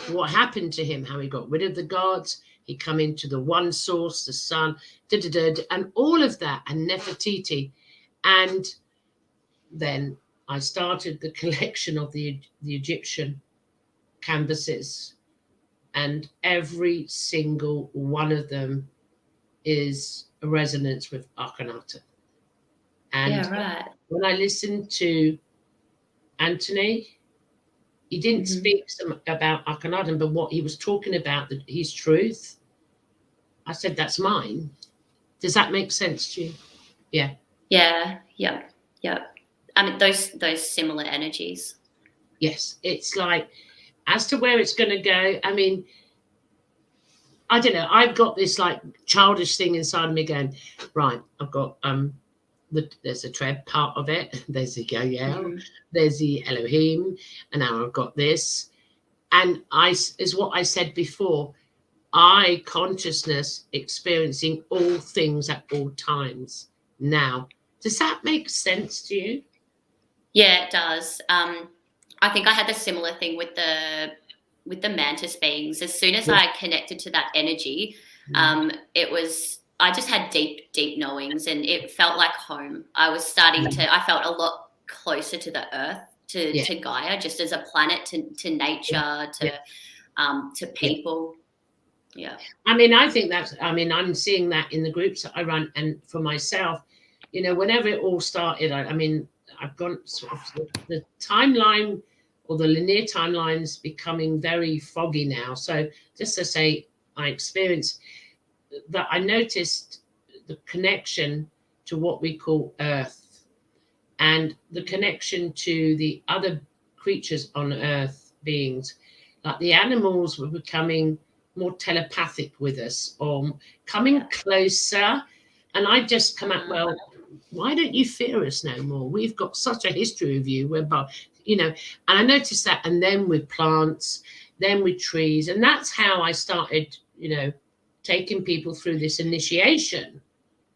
what happened to him, how he got rid of the gods, he come into the one source, the sun, and all of that, and Nefertiti. And then I started the collection of the Egyptian canvases, and every single one of them is a resonance with Akhenaten. And when I listened to Anthony, he didn't speak about Akhenaten, but what he was talking about, his truth, I said, that's mine. Does that make sense to you? Yeah. Yeah. I mean, those similar energies. Yes. It's like, as to where it's going to go, I mean, I don't know. I've got this like childish thing inside of me going, right, I've got there's a tread part of it. There's the Gaia, there's the Elohim, and now I've got this. And is what I said before, I consciousness experiencing all things at all times now. Does that make sense to you? Yeah, it does. I think I had the similar thing with the mantis beings. As soon as I connected to that energy, I just had deep knowings, and it felt like home. I was starting I felt a lot closer to the earth, to Gaia, just as a planet, to nature, to people. Yeah. I mean, I think I'm seeing that in the groups that I run, and for myself, whenever it all started, I've gone sort of the timeline, or the linear timeline's becoming very foggy now. So just to say, I experienced that, I noticed the connection to what we call Earth, and the connection to the other creatures on Earth, beings, like the animals were becoming more telepathic with us, or coming closer. And I just come out, well, why don't you fear us no more? We've got such a history of you, whereby, and I noticed that. And then with plants, then with trees. And that's how I started, taking people through this initiation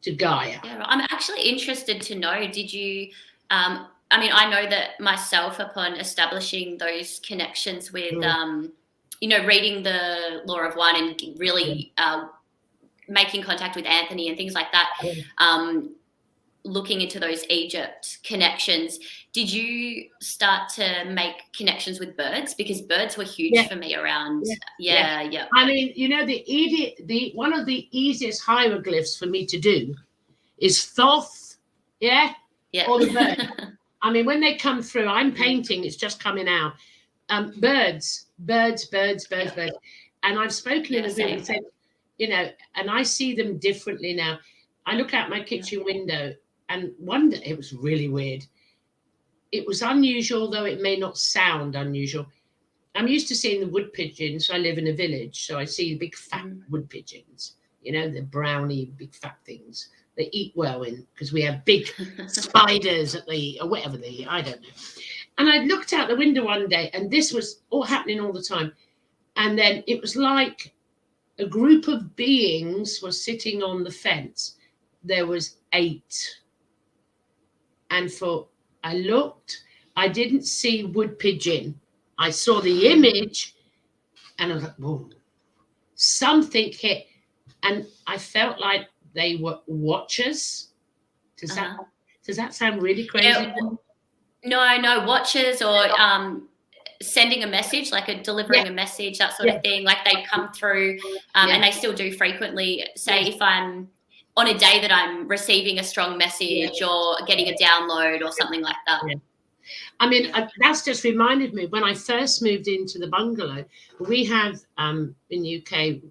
to Gaia. Yeah, I'm actually interested to know, did you, I know that myself, upon establishing those connections with, reading the Law of One, and really making contact with Anthony and things like that, looking into those Egypt connections, did you start to make connections with birds? Because birds were huge for me around. Yeah. I mean, one of the easiest hieroglyphs for me to do is Thoth, or the bird. I mean, when they come through, I'm painting, it's just coming out. Birds. And I've spoken in a group and said, and I see them differently now. I look out my kitchen window, and one day, it was really weird. It was unusual, though it may not sound unusual. I'm used to seeing the wood pigeons. I live in a village, so I see big fat wood pigeons. They're browny, big fat things. They eat well because we have big spiders that they eat, or whatever they eat. I don't know. And I looked out the window one day, and this was all happening all the time. And then it was like a group of beings were sitting on the fence. There was 8. And I looked, I didn't see wood pigeon. I saw the image, and I was like, whoa, something hit. And I felt like they were watchers. Does that sound really crazy? Yeah, no, watchers, or sending a message, like delivering a message, that sort of thing. Like they come through, and they still do frequently. Say if I'm on a day that I'm receiving a strong message or getting a download or something like that. Yeah. I mean, that's just reminded me, when I first moved into the bungalow, we have in the UK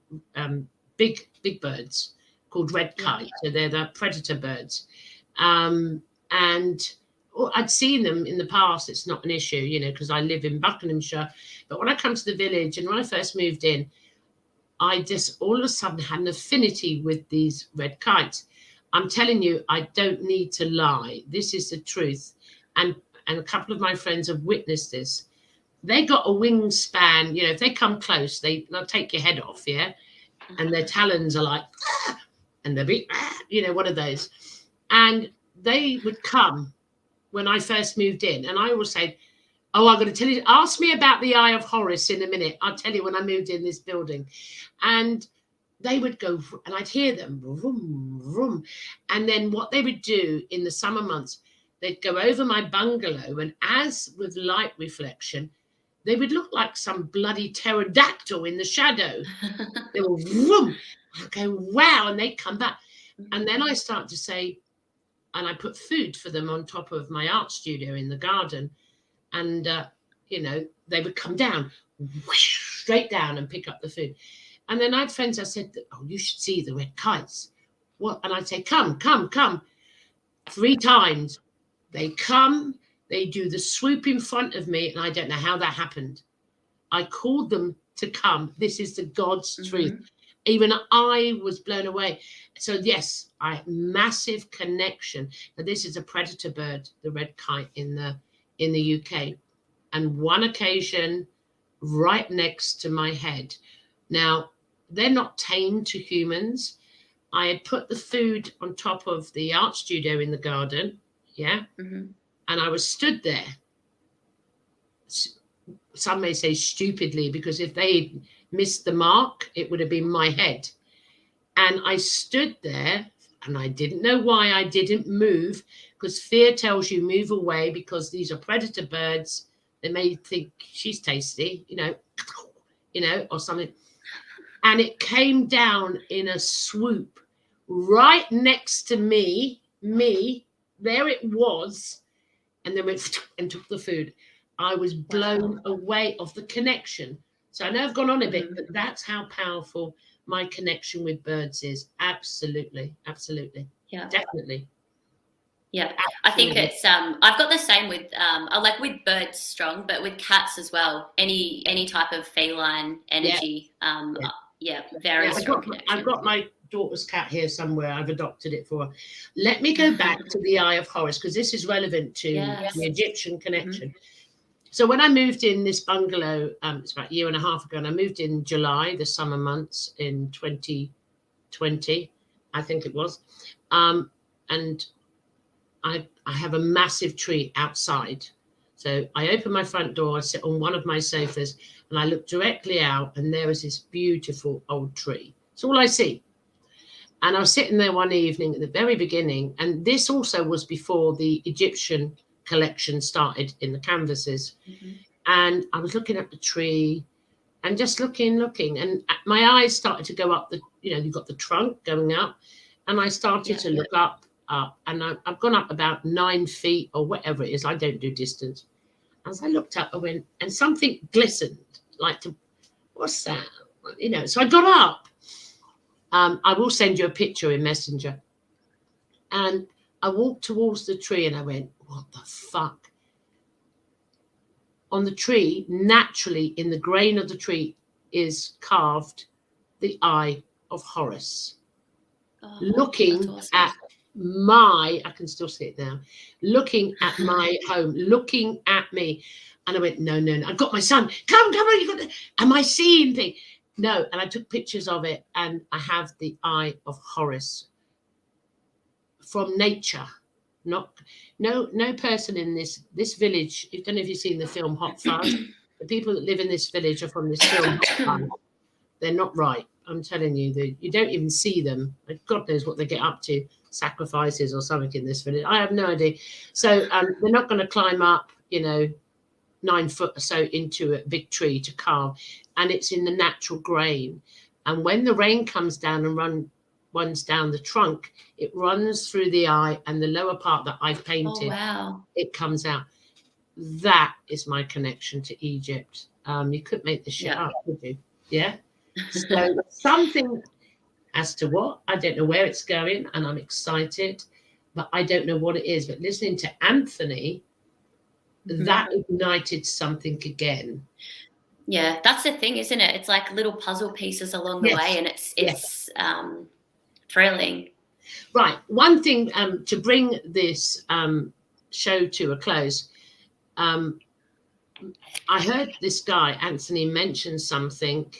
big birds called red kite. So they're the predator birds. And I'd seen them in the past. It's not an issue, because I live in Buckinghamshire. But when I come to the village, and when I first moved in, I just all of a sudden had an affinity with these red kites. I'm telling you, I don't need to lie. This is the truth. And a couple of my friends have witnessed this. They got a wingspan, if they come close, they'll take your head off, and their talons are like, and they'll be, one of those. And they would come when I first moved in. And I always say, Oh, I'm going to tell you. Ask me about the Eye of Horus in a minute. I'll tell you when I moved in this building. And they would go, and I'd hear them, vroom, vroom. And then what they would do in the summer months, they'd go over my bungalow, and as with light reflection, they would look like some bloody pterodactyl in the shadow. They were vroom. I'd go, wow, and they'd come back. And then I start to say, and I put food for them on top of my art studio in the garden. And, you know, they would come down, whoosh, straight down and pick up the food. And then I had friends, I said, oh, you should see the red kites. What? And I'd say, come, come, come. 3 times. They come, they do the swoop in front of me, and I don't know how that happened. I called them to come. This is the God's truth. Even I was blown away. So yes, massive connection. Now, this is a predator bird, the red kite in the UK. And one occasion right next to my head. Now, they're not tame to humans. I had put the food on top of the art studio in the garden. Yeah. And I was stood there. Some may say stupidly, because if they missed the mark, it would have been my head. And I stood there, and I didn't know why I didn't move, because fear tells you move away, because these are predator birds. They may think she's tasty, you know, or something. And it came down in a swoop right next to me, there it was, and then went and took the food. I was blown away of the connection. So I know I've gone on a bit, but that's how powerful my connection with birds is. Absolutely. Absolutely. Yeah. Definitely. Yeah. I think it's I've got the same with I like with birds strong, but with cats as well. Any type of feline energy. Very strong connection. I've got my daughter's cat here somewhere. I've adopted it for her. Let me go back to the Eye of Horus, because this is relevant to the Egyptian connection. So when I moved in this bungalow, it's about a year and a half ago, and I moved in July, the summer months in 2020, I think it was. And I have a massive tree outside. So I open my front door, I sit on one of my sofas, and I look directly out, and there is this beautiful old tree. It's all I see. And I was sitting there one evening at the very beginning, and this also was before the Egyptian collection started in the canvases. And I was looking at the tree and just looking, and my eyes started to go up you've got the trunk going up, and I started to look up, and I've gone up about 9 feet or whatever it is. I don't do distance. As I looked up, I went, and something glistened, what's that? So I got up. I will send you a picture in Messenger. And I walked towards the tree, and I went, what the fuck? On the tree, naturally, in the grain of the tree, is carved the Eye of Horus. Looking at I can still see it now, looking at my home, looking at me. And I went, no. I've got my son. Come on, am I seeing things? No. And I took pictures of it, and I have the Eye of Horus from nature. No person in this village. I don't know if you've seen the film Hot Fuzz. The people that live in this village are from this film Hot Fuzz. They're not right. I'm telling you, you don't even see them. God knows what they get up to, sacrifices or something in this village. I have no idea. So they're not going to climb up, 9 foot or so into a big tree to carve. And it's in the natural grain. And when the rain comes down and runs down the trunk, it runs through the eye, and the lower part that I've painted, it comes out. That is my connection to Egypt. You couldn't make this shit up, could you? Yeah. So something as to what, I don't know where it's going, and I'm excited, but I don't know what it is. But listening to Anthony, that ignited something again. Yeah, that's the thing, isn't it? It's like little puzzle pieces along the way, and it's thrilling. Right. One thing to bring this show to a close, I heard this guy, Anthony, mention something.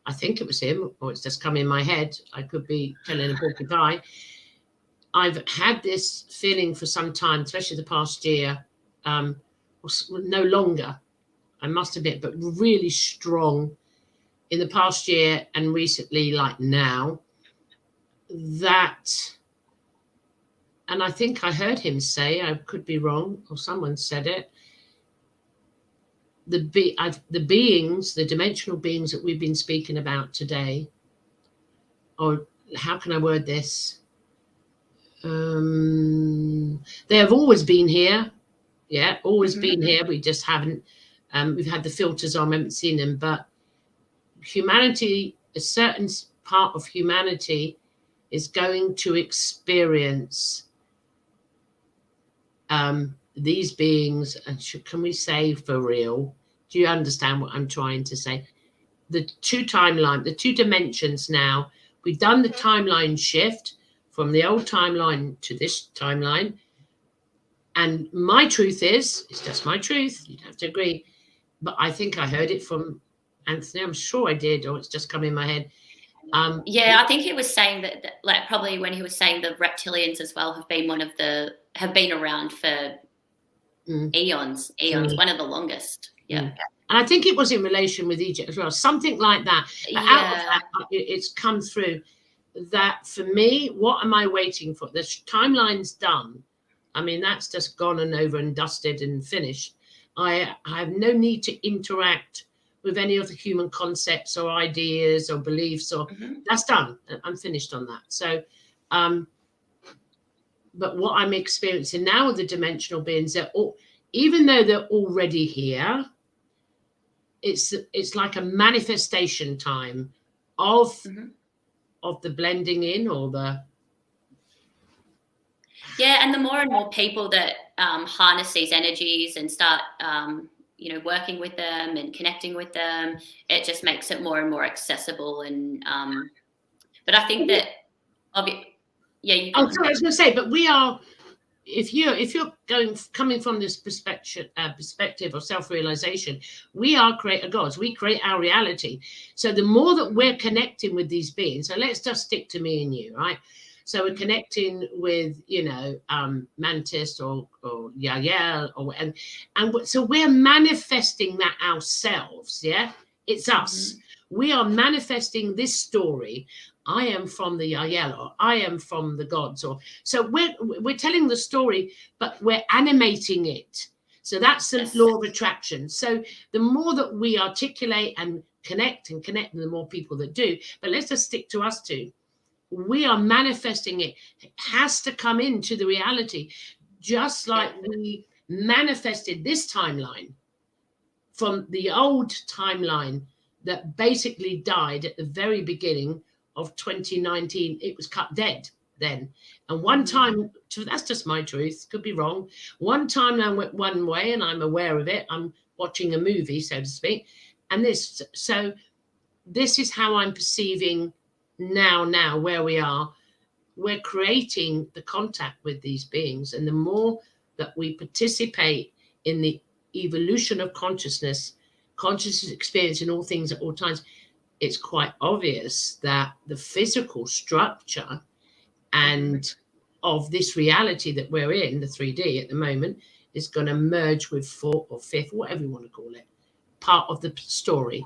I think it was him, or it's just come in my head. I could be telling a porcupine. I've had this feeling for some time, especially the past year, no longer, I must admit, but really strong in the past year and recently, like now, that, and I think I heard him say, I could be wrong, or someone said it, the beings, the dimensional beings that we've been speaking about today, or how can I word this? They have always been here. Yeah, always been here. We just haven't, we've had the filters on, haven't seen them. But humanity, a certain part of humanity is going to experience these beings. And can we say for real? Do you understand what I'm trying to say? The two dimensions now, we've done the timeline shift from the old timeline to this timeline. And my truth is, it's just my truth, you'd have to agree, but I think I heard it from Anthony, I'm sure I did, or it's just come in my head. Yeah, I think he was saying that, like, probably when he was saying the reptilians as well have been around for eons, one of the longest. Yeah. And I think it was in relation with Egypt as well, something like that. But out of that, it's come through that for me, what am I waiting for? The timeline's done. I mean, that's just gone and over and dusted and finished. I have no need to interact with any of the human concepts or ideas or beliefs, or that's done. I'm finished on that. So, but what I'm experiencing now with the dimensional beings, they're all, even though they're already here, it's like a manifestation time of the blending in, or the and the more and more people that harness these energies and start working with them and connecting with them, it just makes it more and more accessible. And but I think that I was going to say, but we are, if you're coming from this perspective of self-realization, we are creator gods. We create our reality. So the more that we're connecting with these beings, so let's just stick to me and you, right? So we're connecting with, Mantis or Yael, and so we're manifesting that ourselves. Yeah, it's us. We are manifesting this story. I am from the Yael, or I am from the gods, or so we're telling the story, but we're animating it. So that's the law of attraction. So the more that we articulate and connect, the more people that do. But let's just stick to us two. We are manifesting it. It has to come into the reality, just like we manifested this timeline from the old timeline that basically died at the very beginning of 2019. It was cut dead then. And one time, that's just my truth, could be wrong. One time I went one way and I'm aware of it. I'm watching a movie, so to speak. And this is how I'm perceiving now where we are. We're creating the contact with these beings, and the more that we participate in the evolution of consciousness experience in all things at all times, it's quite obvious that the physical structure and of this reality that we're in, the 3D at the moment, is going to merge with fourth or fifth, whatever you want to call it, part of the story.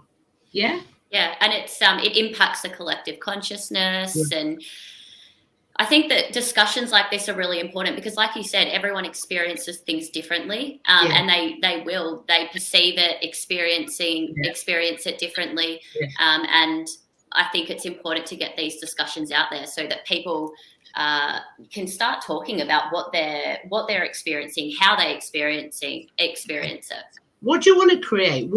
Yeah, and it's it impacts the collective consciousness. And I think that discussions like this are really important because, like you said, everyone experiences things differently, and they perceive it, experience it differently. And I think it's important to get these discussions out there so that people can start talking about what they're experiencing, how they experience it. What do you want to create?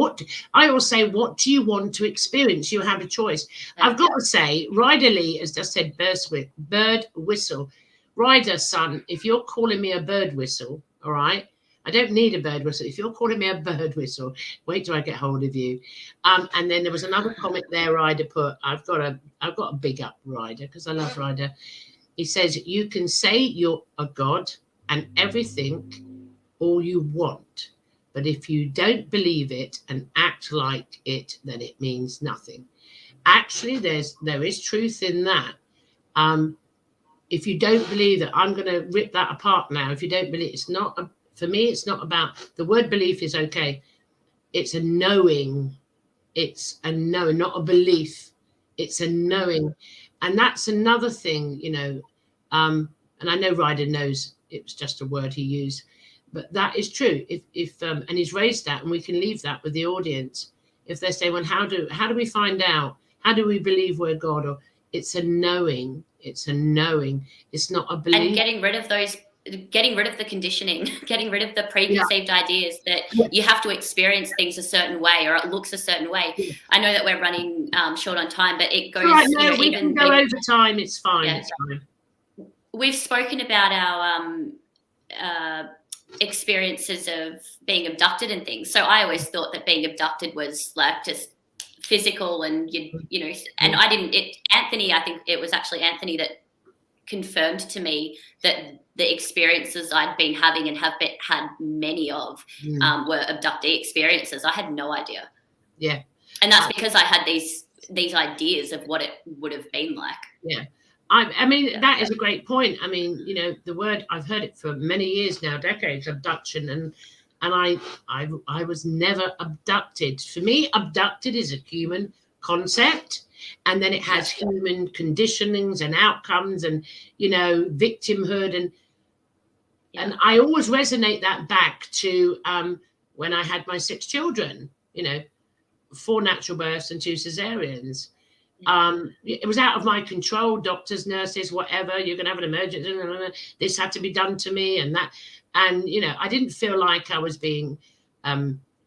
I always say, what do you want to experience? You have a choice. I've got to say, Ryder Lee has just said bird whistle. Ryder, son, if you're calling me a bird whistle, all right, I don't need a bird whistle. If you're calling me a bird whistle, wait till I get hold of you. And then there was another comment there Ryder put. I've got a big up Ryder because I love Ryder. He says, you can say you're a god and everything all you want. But if you don't believe it and act like it, then it means nothing. Actually, there is truth in that. If you don't believe that, I'm going to rip that apart now. If you don't believe, it's not For me, it's not about, the word belief is okay. It's a knowing. It's a knowing, not a belief. It's a knowing. And that's another thing, you know, and I know Ryder knows it was just a word he used, but that is true. If and he's raised that, and we can leave that with the audience. If they say, well, how do we find out? How do we believe we're God? Or it's a knowing. It's a knowing. It's not a belief. And getting rid of the conditioning, getting rid of the preconceived ideas that you have to experience things a certain way or it looks a certain way. Yeah. I know that we're running short on time, but it goes. Right, no, we can go over time. It's fine. Yeah. It's fine. We've spoken about our experiences of being abducted and things. So I always thought that being abducted was like just physical, and you know, and I didn't. Anthony, I think it was actually Anthony that confirmed to me that the experiences I'd been having and had many of were abductee experiences. I had no idea. Yeah. And that's because I had these ideas of what it would have been like. Yeah. I mean, that is a great point. I mean, you know, the word, I've heard it for many years now, decades, abduction, and I was never abducted. For me, abducted is a human concept, and then it has human conditionings and outcomes and, you know, victimhood. And I always resonate that back to when I had my 6 children, you know, 4 natural births and 2 cesareans. It was out of my control. Doctors, nurses, whatever, you're going to have an emergency. This had to be done to me and that. And, you know, I didn't feel like I was being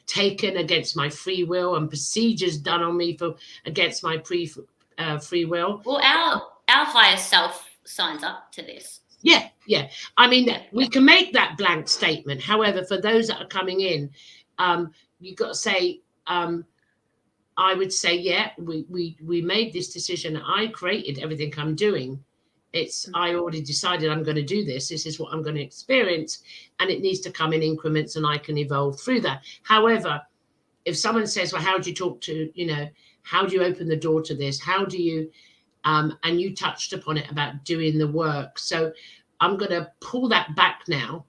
taken against my free will and procedures done on me against my free will. Well, our higher self signs up to this. Yeah. I mean, we can make that blank statement. However, for those that are coming in, you've got to say, I would say, we made this decision. I created everything I'm doing. I already decided I'm going to do this. This is what I'm going to experience, and it needs to come in increments, and I can evolve through that. However, if someone says, well, how do you talk to, you know, how do you open the door to this? How do you, and you touched upon it about doing the work. So I'm going to pull that back now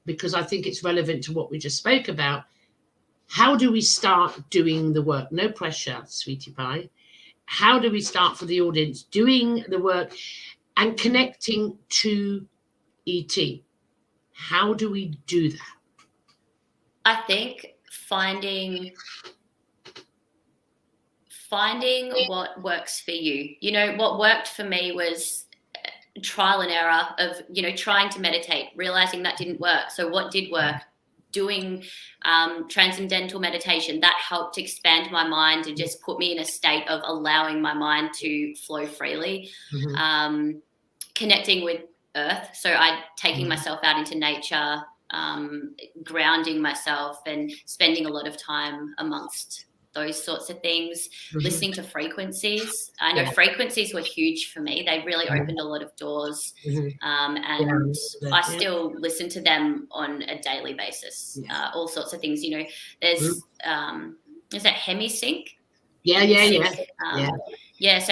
because I think it's relevant to what we just spoke about. How do we start doing the work? No pressure, sweetie pie. How do we start for the audience doing the work and connecting to ET? How do we do that? I think finding what works for you. You know, what worked for me was trial and error of, you know, trying to meditate, realizing that didn't work. So what did work? Doing transcendental meditation, that helped expand my mind and just put me in a state of allowing my mind to flow freely. Connecting with earth, so taking myself out into nature, grounding myself and spending a lot of time amongst those sorts of things, listening to frequencies. I know frequencies were huge for me. They really opened a lot of doors, and I still listen to them on a daily basis. All sorts of things. You know, there's that hemisync. So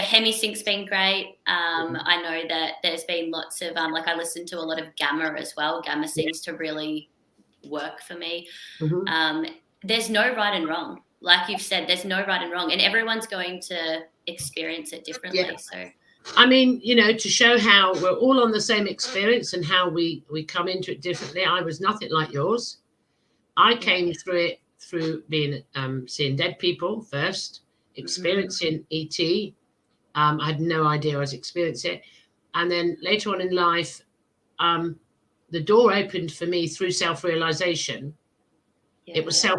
hemisync's been great. I know that there's been lots of like I listen to a lot of gamma as well. Gamma seems to really work for me. There's no right and wrong. Like you've said, there's no right and wrong, and everyone's going to experience it differently. So, I mean, you know, to show how we're all on the same experience and how we come into it differently. I was nothing like yours. I came through it through being seeing dead people first, experiencing ET. I had no idea I was experiencing it, and then later on in life, the door opened for me through self-realization. It was so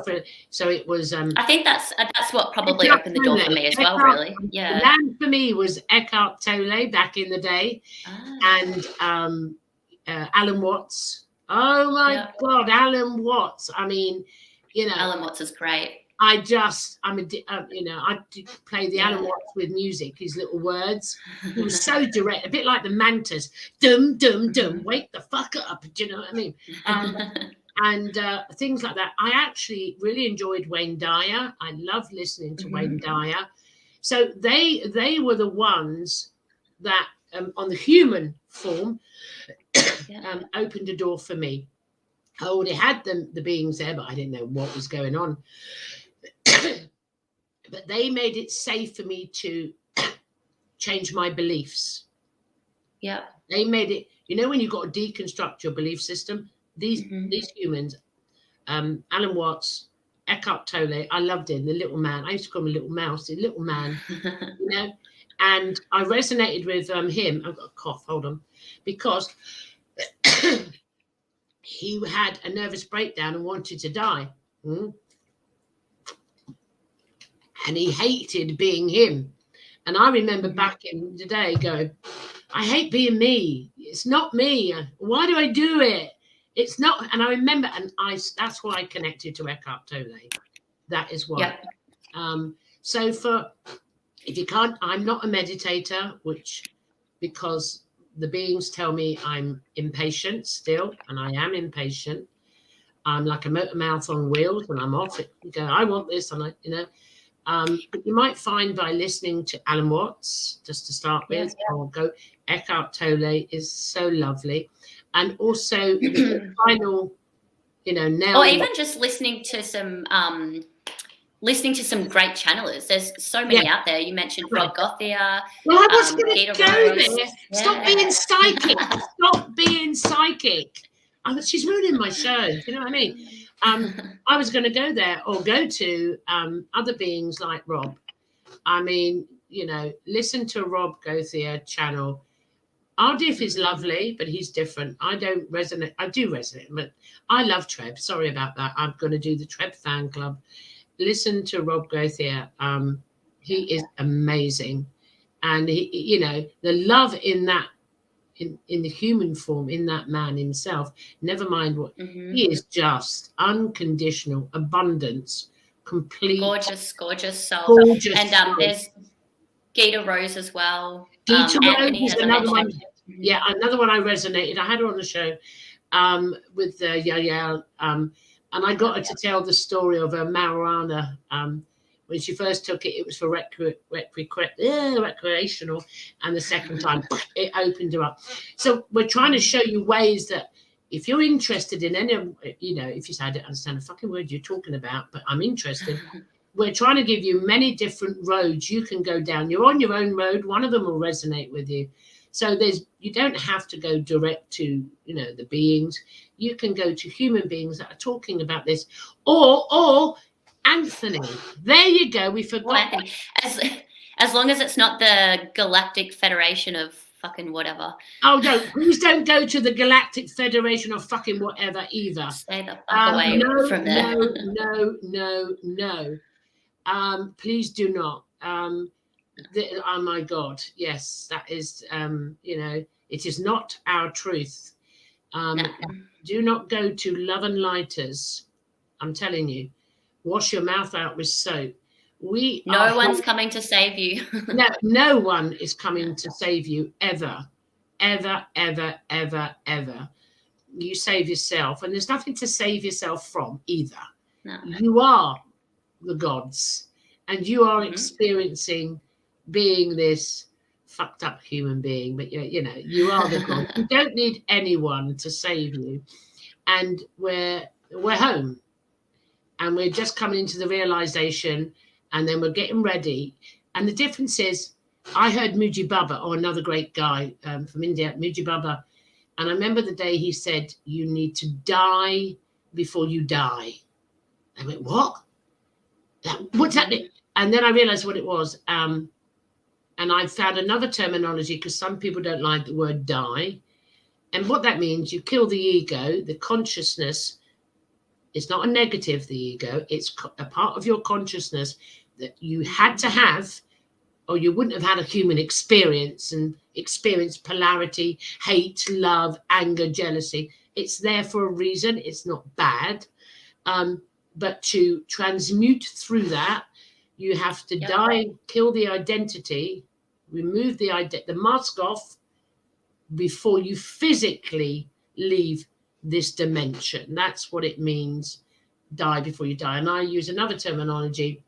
it was. I think that's what probably opened the door for me as well. Really, The land for me was Eckhart Tolle back in the day, and Alan Watts. Oh my God, Alan Watts! I mean, you know, Alan Watts is great. I play the Alan Watts with music, his little words. It was so direct, a bit like the Mantas. Dum, dum, dum, wake the fuck up. Do you know what I mean? And things like that. I actually really enjoyed Wayne Dyer. I loved listening to Wayne Dyer. So they were the ones that, on the human form, opened a door for me. I already had the beings there, but I didn't know what was going on. But they made it safe for me to change my beliefs. Yeah. They made it, you know, when you've got to deconstruct your belief system, these humans, Alan Watts, Eckhart Tolle, I loved him, the little man. I used to call him a little mouse, the little man, you know. And I resonated with him. I've got a cough, hold on. Because he had a nervous breakdown and wanted to die. And he hated being him. And I remember back in the day going, I hate being me. It's not me. Why do I do it? It's not. And I remember, and that's why I connected to Eckhart Tolle. That is why. So if you can't, I'm not a meditator, because the beings tell me I'm impatient still, and I am impatient. I'm like a motor mouth on wheels when I'm off it. You go, I want this, and but you might find by listening to Alan Watts, just to start with, or go Eckhart Tolle is so lovely. And also the final, now. Or even just listening to some great channelers. There's so many out there. You mentioned Rob Gothia. Well, I was going to go there. Stop being psychic. Stop being psychic. She's ruining my show. Do you know what I mean? I was going to go there or go to other beings like Rob. I mean, listen to Rob Gothia channel. Ardif is lovely, but he's different. I don't resonate. I do resonate, but I love Treb. Sorry about that. I'm going to do the Treb fan club. Listen to Rob Gothia. He is amazing. And he, the love in that, in the human form, in that man himself, never mind what he is, just unconditional abundance, complete gorgeous soul. Gorgeous and soul. There's Gita Rose as well. Gita Rose is another one. Yeah, another one I resonated. I had her on the show with Yaya, and I got her to tell the story of her marijuana. When she first took it, it was for recreational, and the second time it opened her up. So we're trying to show you ways that if you're interested in any, if you say I don't understand a fucking word you're talking about, but I'm interested. We're trying to give you many different roads you can go down. You're on your own road. One of them will resonate with you. So you don't have to go direct to, the beings. You can go to human beings that are talking about this, or Anthony. There you go. We forgot. Anthony. As long as it's not the Galactic Federation of fucking whatever. Oh no! Please don't go to the Galactic Federation of fucking whatever either. Stay the fuck away from there. No. Please do not. Oh my God! Yes, that is. It is not our truth. No. Do not go to Love and Lighters. I'm telling you, wash your mouth out with soap. No one's coming to save you. No one is coming to save you ever. You save yourself, and there's nothing to save yourself from either. No. You are the gods, and you are experiencing being this fucked up human being, but you are the gods. You don't need anyone to save you, and we're home, and we're just coming into the realization, and then we're getting ready. And the difference is, I heard Muji Baba, or another great guy from India, Muji Baba, and I remember the day he said, you need to die before you die. I went, what? What's that? And then I realized what it was. And I found another terminology, because some people don't like the word die. And what that means, you kill the ego, the consciousness. It's not a negative, the ego. It's a part of your consciousness that you had to have, or you wouldn't have had a human experience and experience polarity, hate, love, anger, jealousy. It's there for a reason. It's not bad. But to transmute through that, you have to die, kill the identity, remove the mask off before you physically leave this dimension. That's what it means, die before you die. And I use another terminology.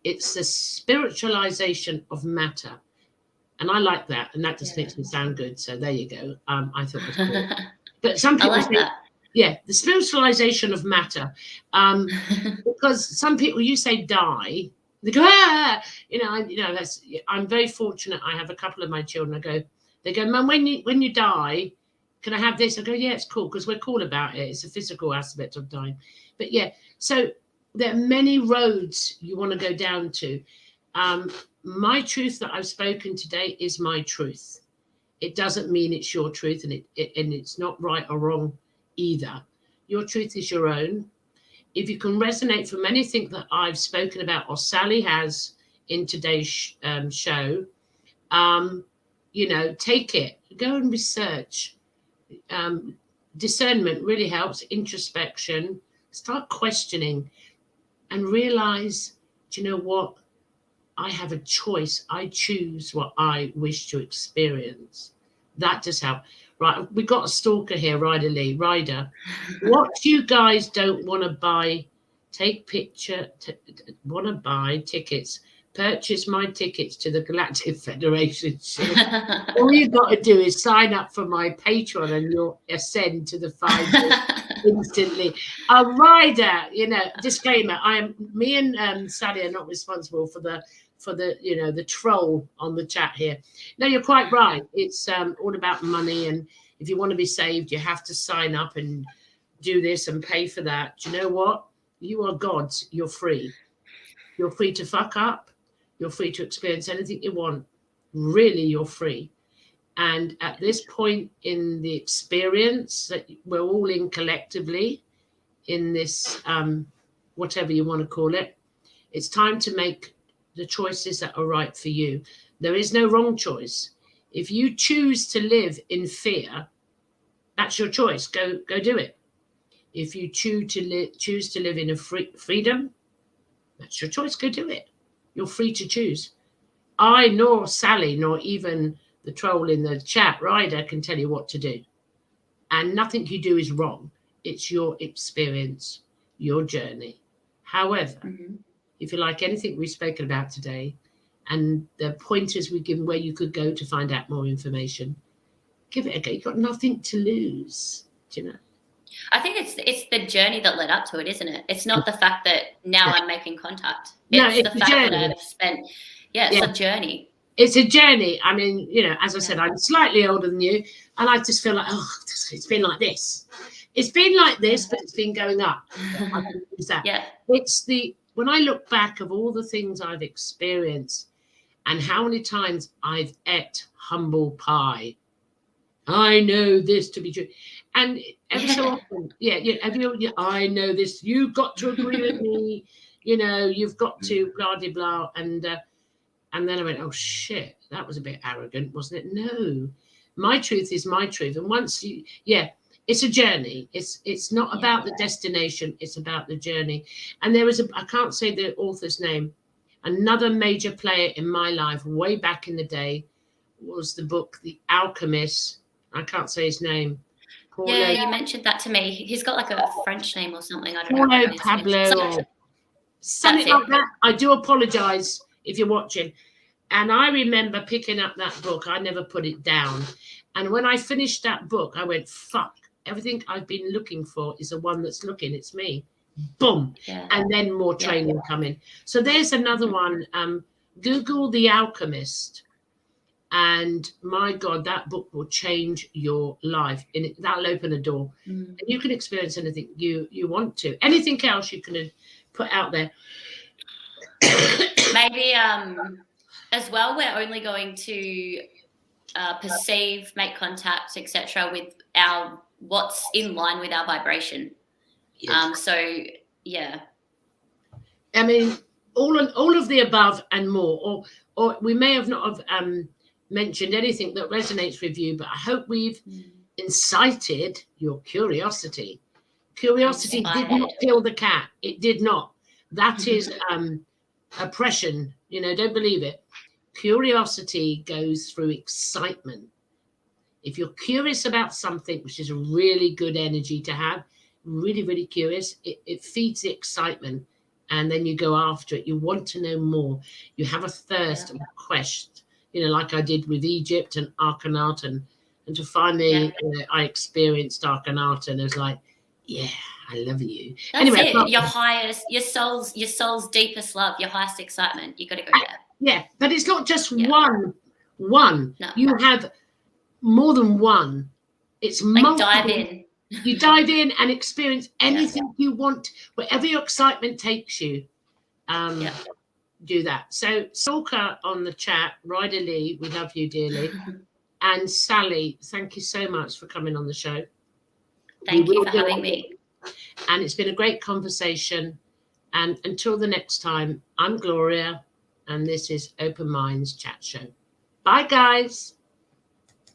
It's the spiritualization of matter. And I like that. And that just makes me sound good. So there you go. I thought it was cool. But some people say, Yeah, the spiritualization of matter. Because some people, you say die, they go, ah, that's, I'm very fortunate. I have a couple of my children. They go, Mum, when you die, can I have this? I go, yeah, it's cool, because we're cool about it. It's a physical aspect of dying. But yeah, so there are many roads you want to go down to. My truth that I've spoken today is my truth. It doesn't mean it's your truth, and it's not right or wrong either. Your truth is your own. If you can resonate from anything that I've spoken about, or Saly has in today's show, take it, go and research. Discernment really helps, introspection, start questioning, and realize, do you know what? I have a choice. I choose what I wish to experience. That does help. Right, we got a stalker here, Ryder Lee. Ryder, what you guys don't want to buy, want to buy tickets, purchase my tickets to the Galactic Federation show. All you've got to do is sign up for my Patreon and you'll ascend to the 5 instantly. Ryder, disclaimer, me and Saly are not responsible for the the troll on the chat here. No, you're quite right. It's all about money, and if you want to be saved, you have to sign up and do this and pay for that. Do you know what? You are God's. You're free. You're free to fuck up. You're free to experience anything you want. Really, you're free. And at this point in the experience that we're all in collectively, in this whatever you want to call it, it's time to make the choices that are right for you. There is no wrong choice. If you choose to live in fear, that's your choice. Go do it. If you choose to live in a freedom, that's your choice. Go do it. You're free to choose. I nor Saly nor even the troll in the chat, Ryder, can tell you what to do. And nothing you do is wrong. It's your experience, your journey. However, if you like anything we've spoken about today and the pointers we've given where you could go to find out more information, give it a go. You've got nothing to lose, do you know? I think it's the journey that led up to it, isn't it? It's not the fact that now I'm making contact. It's the fact that I've spent, it's a journey. It's a journey. I mean, as I said, I'm slightly older than you, and I just feel like, it's been like this. It's been like this, but it's been going up. I can use that. Yeah. When I look back of all the things I've experienced and how many times I've ate humble pie, I know this to be true. And every so often, I know this, you've got to agree with me, you've got to blah, blah, blah. And then I went, oh, shit, that was a bit arrogant, wasn't it? No, my truth is my truth. And once it's a journey. It's not about the destination. It's about the journey. And there was I can't say the author's name. Another major player in my life way back in the day was the book, The Alchemist. I can't say his name. You mentioned that to me. He's got like a French name or something. I don't know. Pablo. Something like that. I do apologize if you're watching. And I remember picking up that book. I never put it down. And when I finished that book, I went, fuck. Everything I've been looking for is the one that's looking. It's me. Boom. Yeah. And then more training coming. So there's another one. Google The Alchemist. And my God, that book will change your life. And that'll open a door. And you can experience anything you want to. Anything else you can put out there. Maybe as well, we're only going to perceive, make contact, etc. with what's in line with our vibration. Yes. I mean, all of the above and more, or we may have not have mentioned anything that resonates with you, but I hope we've incited your curiosity. Curiosity did not kill the cat. It did not. That is oppression. Don't believe it. Curiosity goes through excitement. If you're curious about something, which is a really good energy to have, really, really curious, it feeds the excitement, and then you go after it. You want to know more. You have a thirst and a quest, like I did with Egypt and Akhenaten, and to finally I experienced Akhenaten. It was like, Yeah, I love you. That's Anyway, it. Your highest, your soul's deepest love, your highest excitement. You got to go there. yeah, but it's not just Yeah. one. No. You have more than one. It's Like multiple. dive in. You dive in and experience anything you want, wherever your excitement takes you. Do that. So Elka on the chat, Ryder Lee, we love you dearly. And Sally, thank you so much for coming on the show. Thank you for having me. And it's been a great conversation. And until the next time, I'm Gloria, and this is Open Minds Chat Show. Bye, guys.